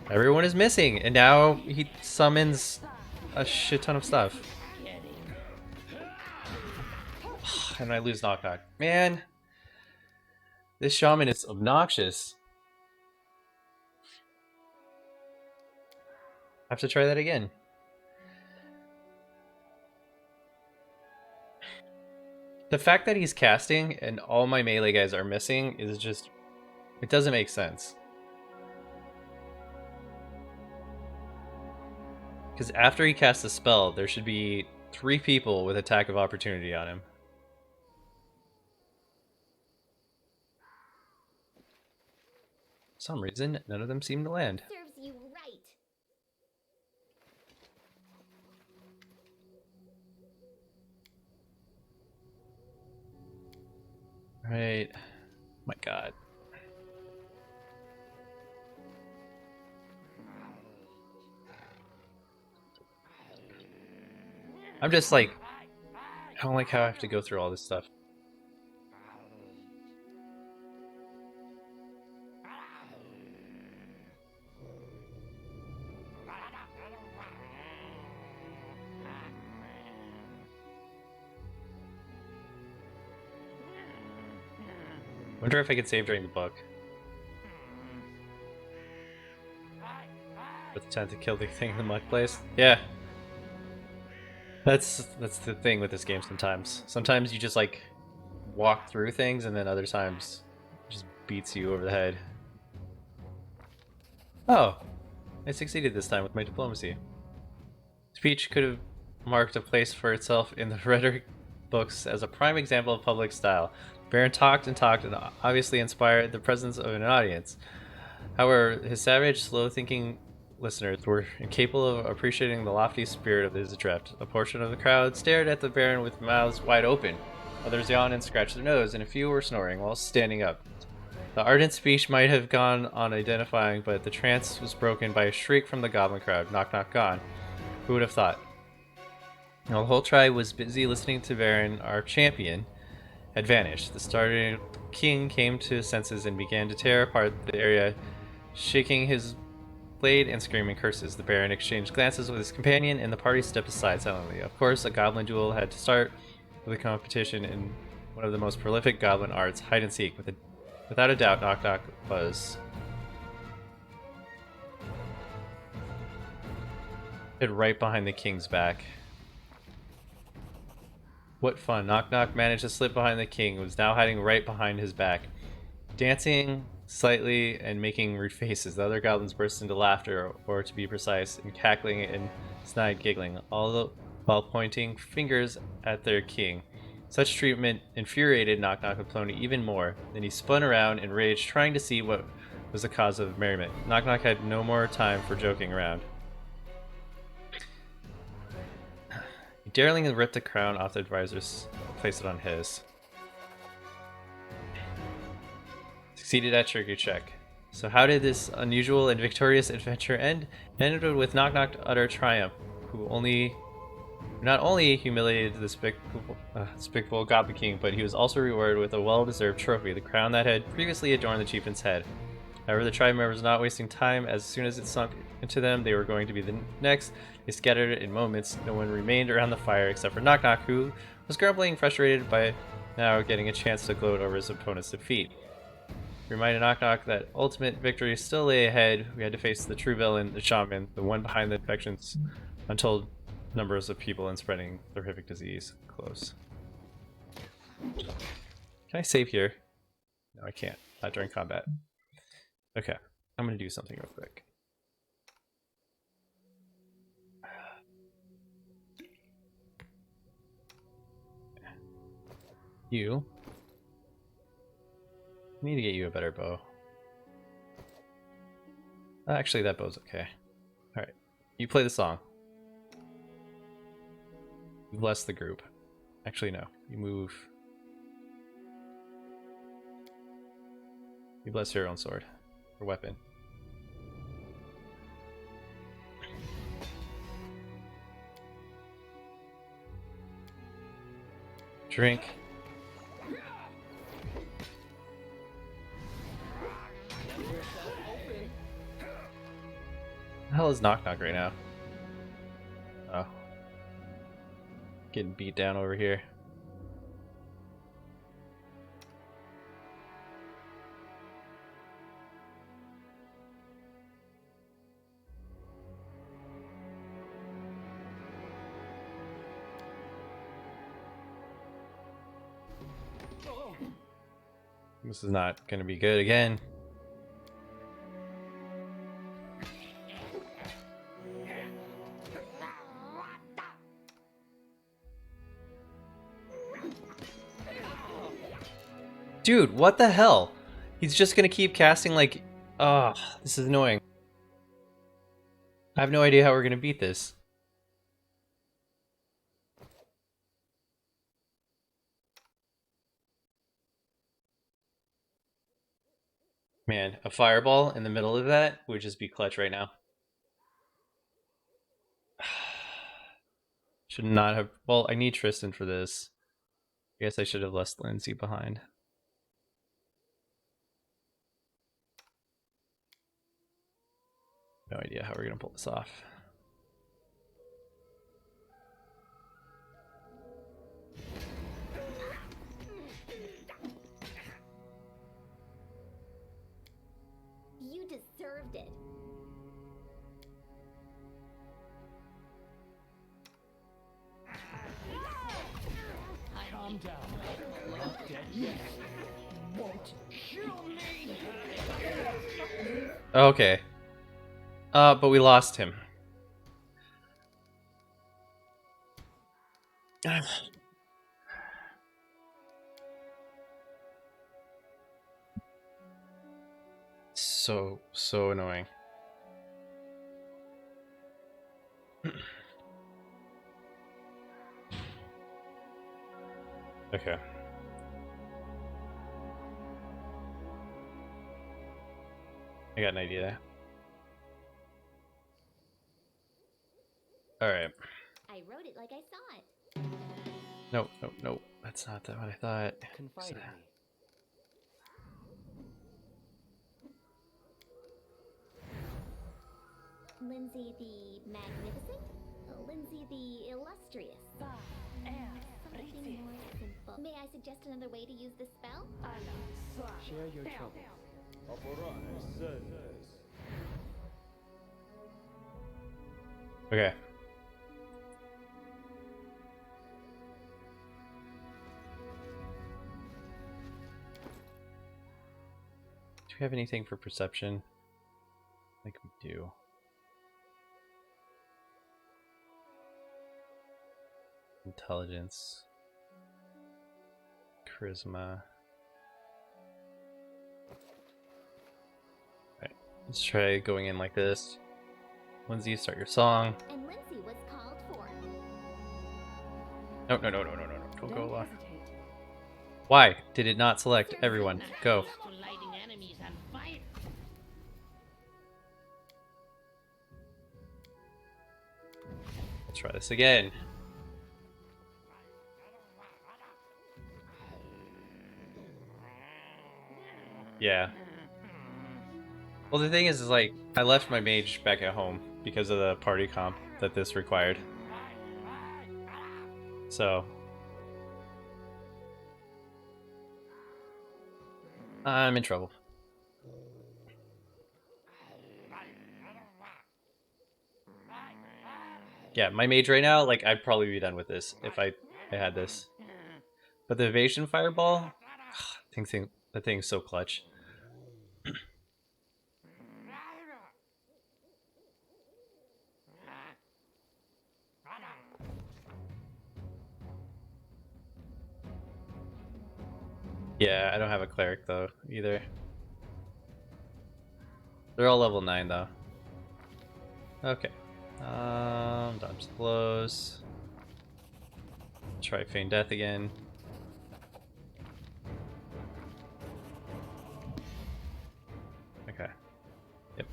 Speaker 1: Everyone is missing, and now he summons a shit ton of stuff. And I lose Knock Knock. Man, this shaman is obnoxious. I have to try that again. The fact that he's casting and all my melee guys are missing is just... it doesn't make sense. Because after he casts a spell, there should be 3 people with attack of opportunity on him. For some reason, none of them seem to land.
Speaker 5: Serves you right.
Speaker 1: Right. My god. I'm just like, I don't like how I have to go through all this stuff. Wonder if I could save during the book. With the attempt to kill the thing in the muck place. Yeah. That's the thing with this game sometimes. Sometimes you just like walk through things and then other times it just beats you over the head. Oh, I succeeded this time with my diplomacy. Speech could have marked a place for itself in the rhetoric books as a prime example of public style. Baron talked and obviously inspired the presence of an audience. However, his savage, slow-thinking listeners were incapable of appreciating the lofty spirit of his address. A portion of the crowd stared at the Baron with mouths wide open. Others yawned and scratched their nose, and a few were snoring while standing up. The ardent speech might have gone on identifying, but the trance was broken by a shriek from the goblin crowd. Knock, knock, gone. Who would have thought? Now, the whole tribe was busy listening to Baron, our champion, had vanished. The startled king came to his senses and began to tear apart the area, shaking his blade and screaming curses. The Baron exchanged glances with his companion, and the party stepped aside silently. Of course, a goblin duel had to start with a competition in one of the most prolific goblin arts, hide and seek. Without a doubt, knock knock was hid right behind the king's back. What fun. Knock Knock managed to slip behind the king, who was now hiding right behind his back. Dancing slightly and making rude faces, the other goblins burst into laughter, or to be precise, in cackling and snide giggling, all while pointing fingers at their king. Such treatment infuriated Knock Knock Plony even more. Then he spun around in rage, trying to see what was the cause of merriment. Knock Knock had no more time for joking around. He daringly ripped the crown off the advisor's, placed it on his. Succeeded at trigger check. So how did this unusual and victorious adventure end? It ended with Knock Knock's utter triumph, who not only humiliated the despicable Goblin King, but he was also rewarded with a well-deserved trophy, the crown that had previously adorned the chieftain's head. However, the tribe members were not wasting time. As soon as it sunk into them, they were going to be the next. They scattered in moments. No one remained around the fire except for Knock Knock, who was grumbling, frustrated by now getting a chance to gloat over his opponent's defeat. He reminded Knock Knock that ultimate victory still lay ahead. We had to face the true villain, the shaman, the one behind the infections, untold numbers of people and spreading the horrific disease. Close. Can I save here? No, I can't. Not during combat. Okay, I'm gonna do something real quick. You need to get you a better bow. Actually, that bow's okay. Alright, you play the song. You bless the group. Actually, no. You move. You bless your own sword. Or weapon. Drink. The hell is Knock Knock right now? Oh. Getting beat down over here. This is not going to be good again. Dude, what the hell? He's just gonna keep casting like... Oh, this is annoying. I have no idea how we're gonna beat this. Man, a fireball in the middle of that would just be clutch right now. Should not have... Well, I need Tristan for this. I guess I should have left Lindsay behind. No idea how we're gonna pull this off.
Speaker 5: You deserved it.
Speaker 3: Calm down. Not dead yet. Won't kill me.
Speaker 1: Okay. But we lost him. So annoying. Okay. I got an idea. Alright.
Speaker 5: I wrote it like I saw it.
Speaker 1: Nope. That's not what I thought.
Speaker 3: Confide in me.
Speaker 5: Lindsay the Magnificent? Lindsay the Illustrious? Something more simple. May I suggest another way to use the spell?
Speaker 3: Share your troubles.
Speaker 1: Okay. Do we have anything for perception? I think we do. Intelligence. Charisma. Alright, let's try going in like this. Lindsay, start your song.
Speaker 5: And Lindsay was called for.
Speaker 1: No. Don't go along. Why did it not select everyone? Go.
Speaker 4: To lighting enemies on fire.
Speaker 1: Let's try this again. Yeah. Well, the thing is like, I left my mage back at home because of the party comp that this required. So... I'm in trouble. Yeah, my mage right now, like, I'd probably be done with this if I had this. But the evasion fireball, that thing's so clutch. Yeah, I don't have a cleric though either. They're all level 9 though. Okay. Dodge blows. Try feign death again. Okay. Yep.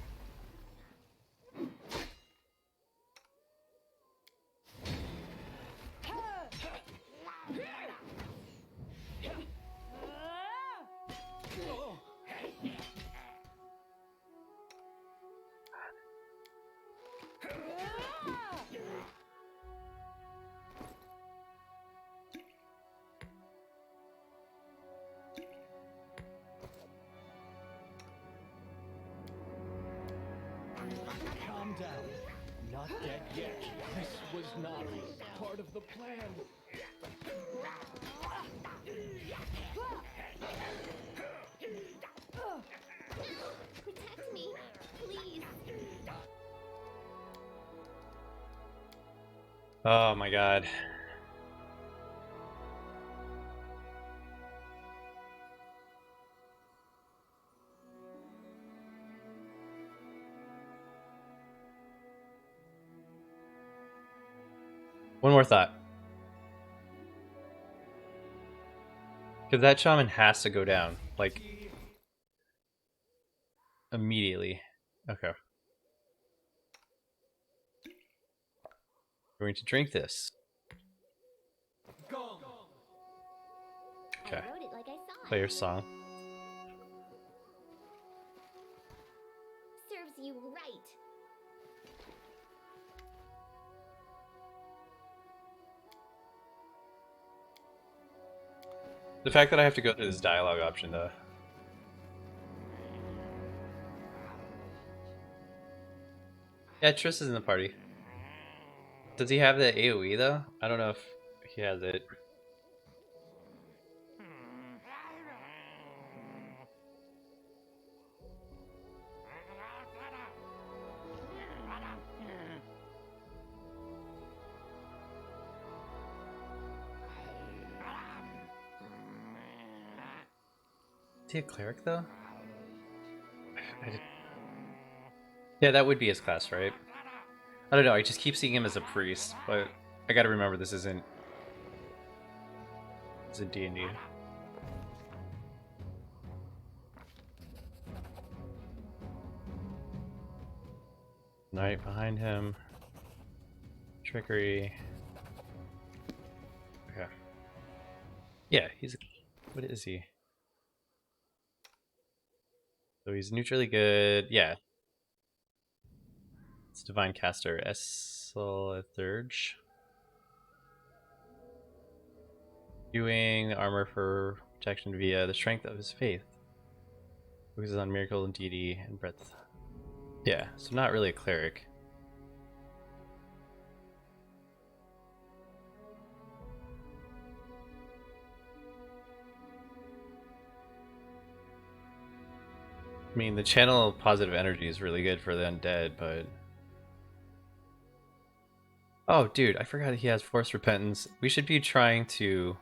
Speaker 3: Calm down. Not dead yet. This was not part of the plan.
Speaker 5: Protect me, please.
Speaker 1: Oh my god. One more thought. Because that shaman has to go down, like, immediately. Okay. We're going to drink this. Okay.
Speaker 5: I wrote it like I saw
Speaker 1: Play
Speaker 5: it.
Speaker 1: your song.
Speaker 5: Serves you right.
Speaker 1: The fact that I have to go through this dialogue option, though. Yeah, Triss is in the party. Does he have the AoE, though? I don't know if he has it. Is he a cleric, though? Yeah, that would be his class, right? I don't know, I just keep seeing him as a priest, but I gotta remember this isn't D&D. Knight behind him. Trickery. Okay. Yeah, he's... What is he? So he's neutrally good. Yeah. It's Divine Caster. Esselthurge. Doing armor for protection via the strength of his faith. Focuses on miracle and deity and breadth. Yeah, so not really a cleric. I mean, the channel of positive energy is really good for the undead, but... Oh, dude, I forgot he has Force Repentance. We should be trying to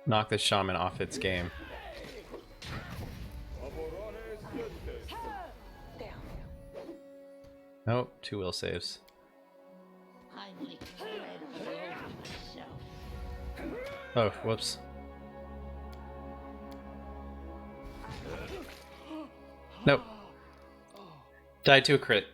Speaker 1: knock this shaman off its game. Nope, 2 will saves.
Speaker 4: I'm like red all over myself.
Speaker 1: Oh, whoops. Nope. Died to a crit.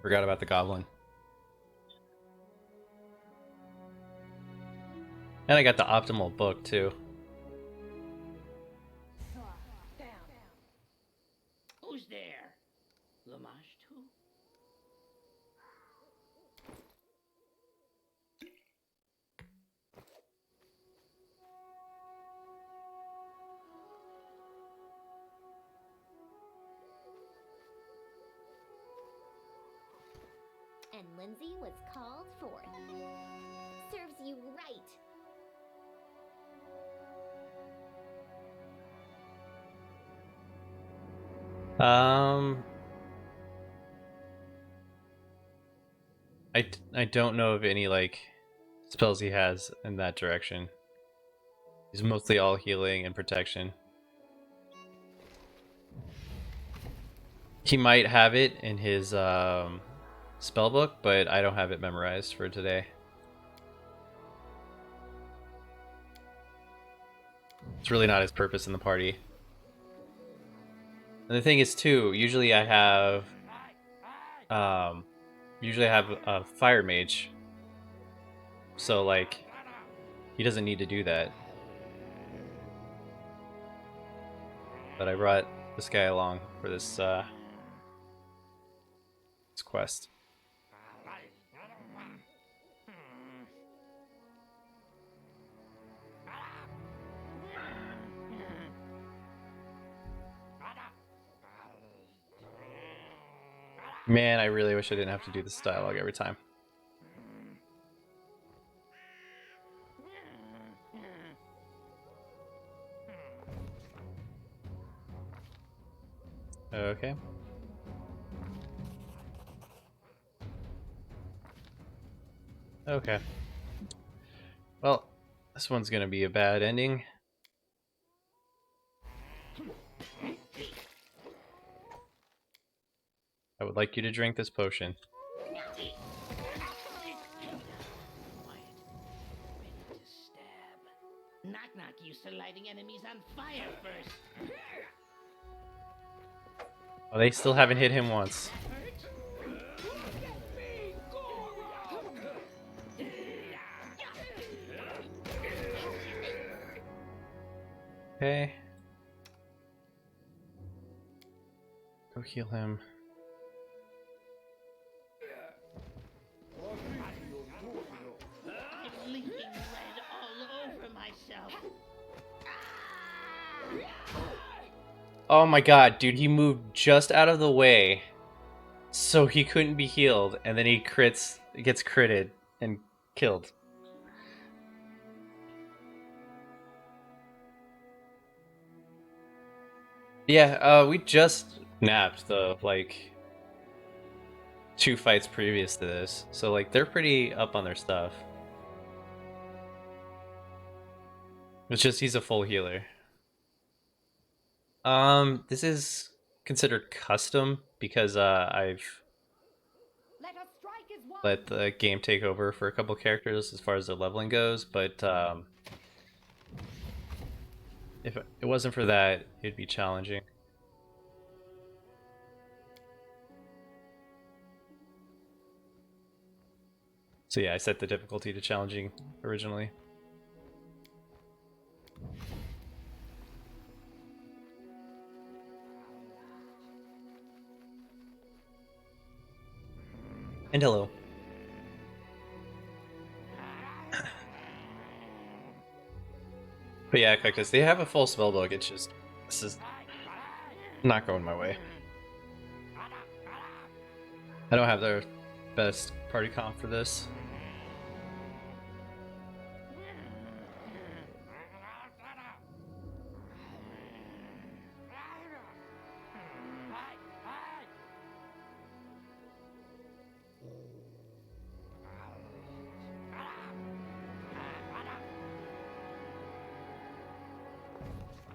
Speaker 1: Forgot about the goblin. And I got the optimal book too.
Speaker 4: Who's there? Lamash too?
Speaker 5: And Lindsay was called forth. Serves you right.
Speaker 1: I don't know of any like spells he has in that direction. He's mostly all healing and protection. He might have it in his spell book, but I don't have it memorized for today. It's really not his purpose in the party. And the thing is too, usually I have a fire mage. So like he doesn't need to do that. But I brought this guy along for this quest. Man, I really wish I didn't have to do this dialogue every time. Okay. Okay. Well, this one's gonna be a bad ending. I would like you to drink this potion.
Speaker 4: Quiet. Ready to stab. Knock-knock used to lighting enemies on fire first.
Speaker 1: Oh, they still haven't hit him once. Okay. Go heal him.
Speaker 4: I'm leaking red all over myself.
Speaker 1: Oh my god, dude, he moved just out of the way so he couldn't be healed, and then he gets critted and killed. Yeah, we just napped the like 2 fights previous to this, so like they're pretty up on their stuff. It's just he's a full healer. This is considered custom because I've
Speaker 2: Let us strike as one.
Speaker 1: let the game take over for a couple characters as far as their leveling goes, but if it wasn't for that, it'd be challenging. So yeah, I set the difficulty to challenging originally. And hello. But yeah, because they have a full spell book, it's just this is not going my way. I don't have the best party comp for this.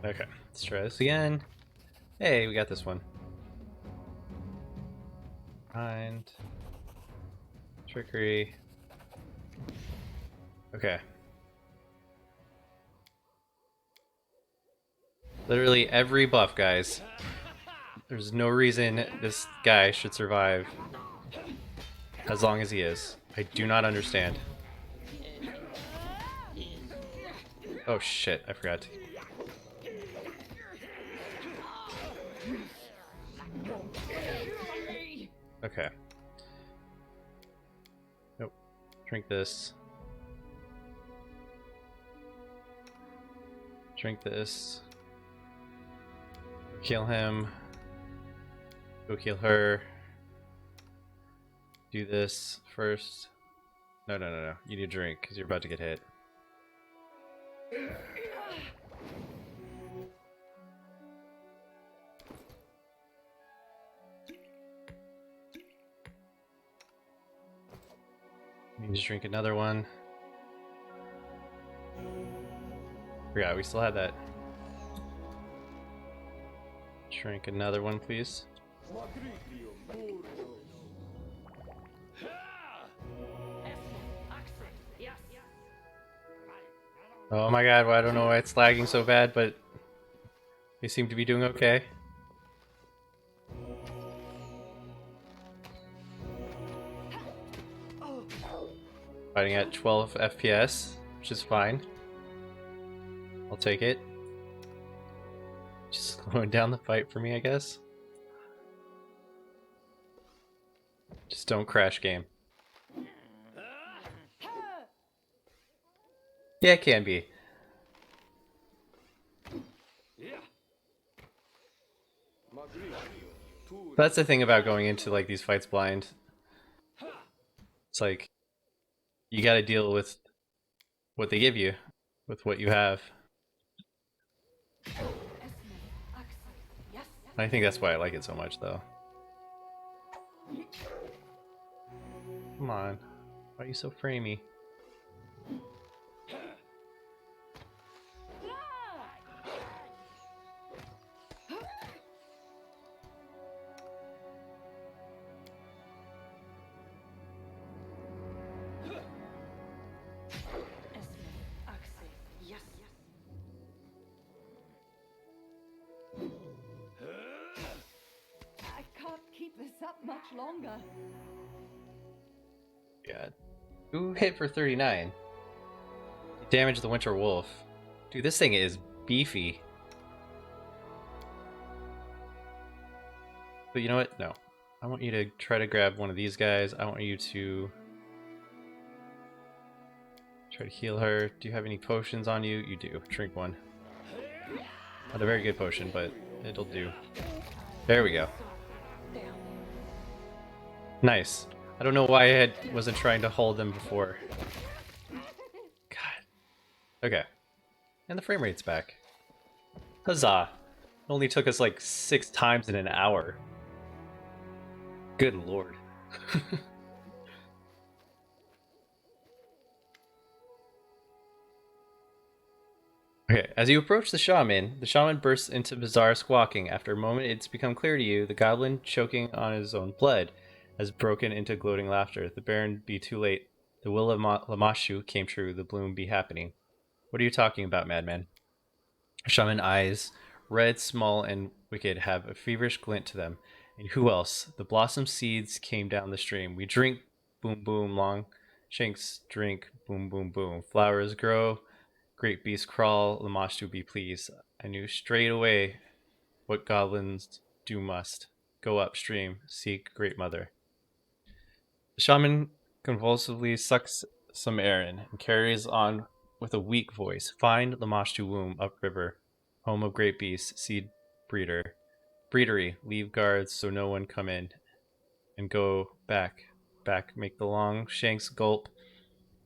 Speaker 1: Okay, let's try this again. Hey, we got this one. Find trickery. Okay. Literally every buff, guys. There's no reason this guy should survive as long as he is. I do not understand. Oh shit, I forgot to... Okay. Nope. Drink this. Drink this. Kill him. Go kill her. Do this first. No. You need a drink because you're about to get hit. You need to drink another one. Forgot we still had that. Drink another one, please. Oh my god, well, I don't know why it's lagging so bad, but they seem to be doing okay. Fighting at 12 FPS, which is fine. I'll take it. Just slowing down the fight for me, I guess. Just don't crash, game. Yeah, it can be. That's the thing about going into like these fights blind. It's like you got to deal with what they give you, with what you have. I think that's why I like it so much, though. Come on, why are you so framey?
Speaker 7: much longer.
Speaker 1: God. Who hit for 39? Damage the Winter Wolf. Dude, this thing is beefy. But you know what? No. I want you to try to grab one of these guys. I want you to try to heal her. Do you have any potions on you? You do. Drink one. Not a very good potion, but it'll do. There we go. Nice. I don't know why I wasn't trying to hold them before. God. Okay. And the frame rate's back. Huzzah. It only took us like 6 times in an hour. Good lord. Okay, as you approach the shaman bursts into bizarre squawking. After a moment, it's become clear to you the goblin, choking on his own blood, has broken into gloating laughter. The Baron be too late. The will of Lamashu came true. The bloom be happening. What are you talking about, madman? Shaman eyes, red, small, and wicked, have a feverish glint to them. And who else? The blossom seeds came down the stream. We drink, boom, boom, long shanks drink, boom, boom, boom. Flowers grow, great beasts crawl, Lamashu be pleased. I knew straight away what goblins do must. Go upstream, seek Great Mother. The shaman convulsively sucks some air in and carries on with a weak voice. Find Lamashu womb upriver, home of great beasts, seed breeder. Breedery, leave guards so no one come in. And go back, make the long shanks gulp.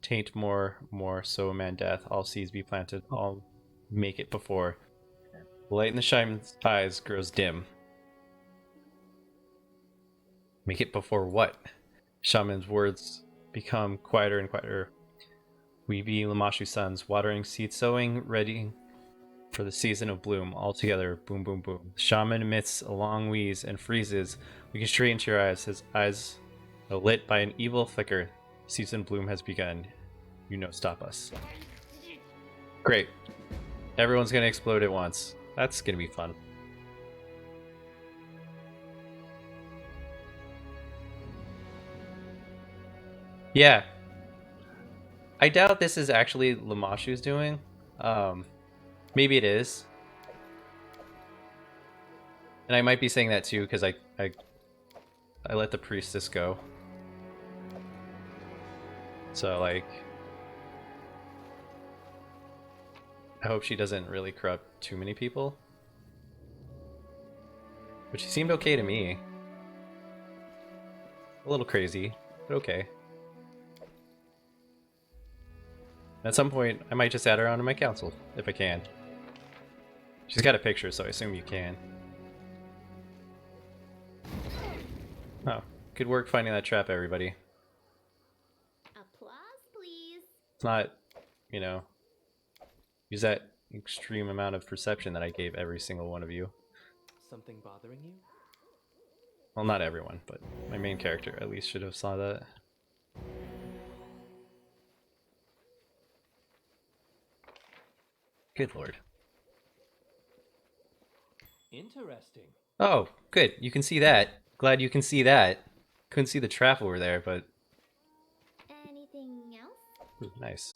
Speaker 1: Taint more, so man death, all seeds be planted, all make it before. The light in the shaman's eyes grows dim. Make it before what? Shaman's words become quieter and quieter. We be Lamashu's sons, watering, seed sowing, ready for the season of bloom. All together, boom, boom, boom. The shaman emits a long wheeze and freezes, looking straight into your eyes. His eyes are lit by an evil flicker. Season bloom has begun. You know, stop us. Great. Everyone's gonna explode at once. That's gonna be fun. Yeah. I doubt this is actually Lamashu's doing. Maybe it is. And I might be saying that too because I let the priestess go. So like I hope she doesn't really corrupt too many people. But she seemed okay to me. A little crazy, but okay. At some point, I might just add her onto my council, if I can. She's got a picture, so I assume you can. Oh, good work finding that trap, everybody.
Speaker 5: Applause, please.
Speaker 1: It's not, you know, use that extreme amount of perception that I gave every single one of you.
Speaker 3: Something bothering you?
Speaker 1: Well, not everyone, but my main character at least should have saw that. Good lord.
Speaker 3: Interesting.
Speaker 1: Oh, good. You can see that. Glad you can see that. Couldn't see the trap over there, but...
Speaker 5: Anything else?
Speaker 1: Ooh, nice.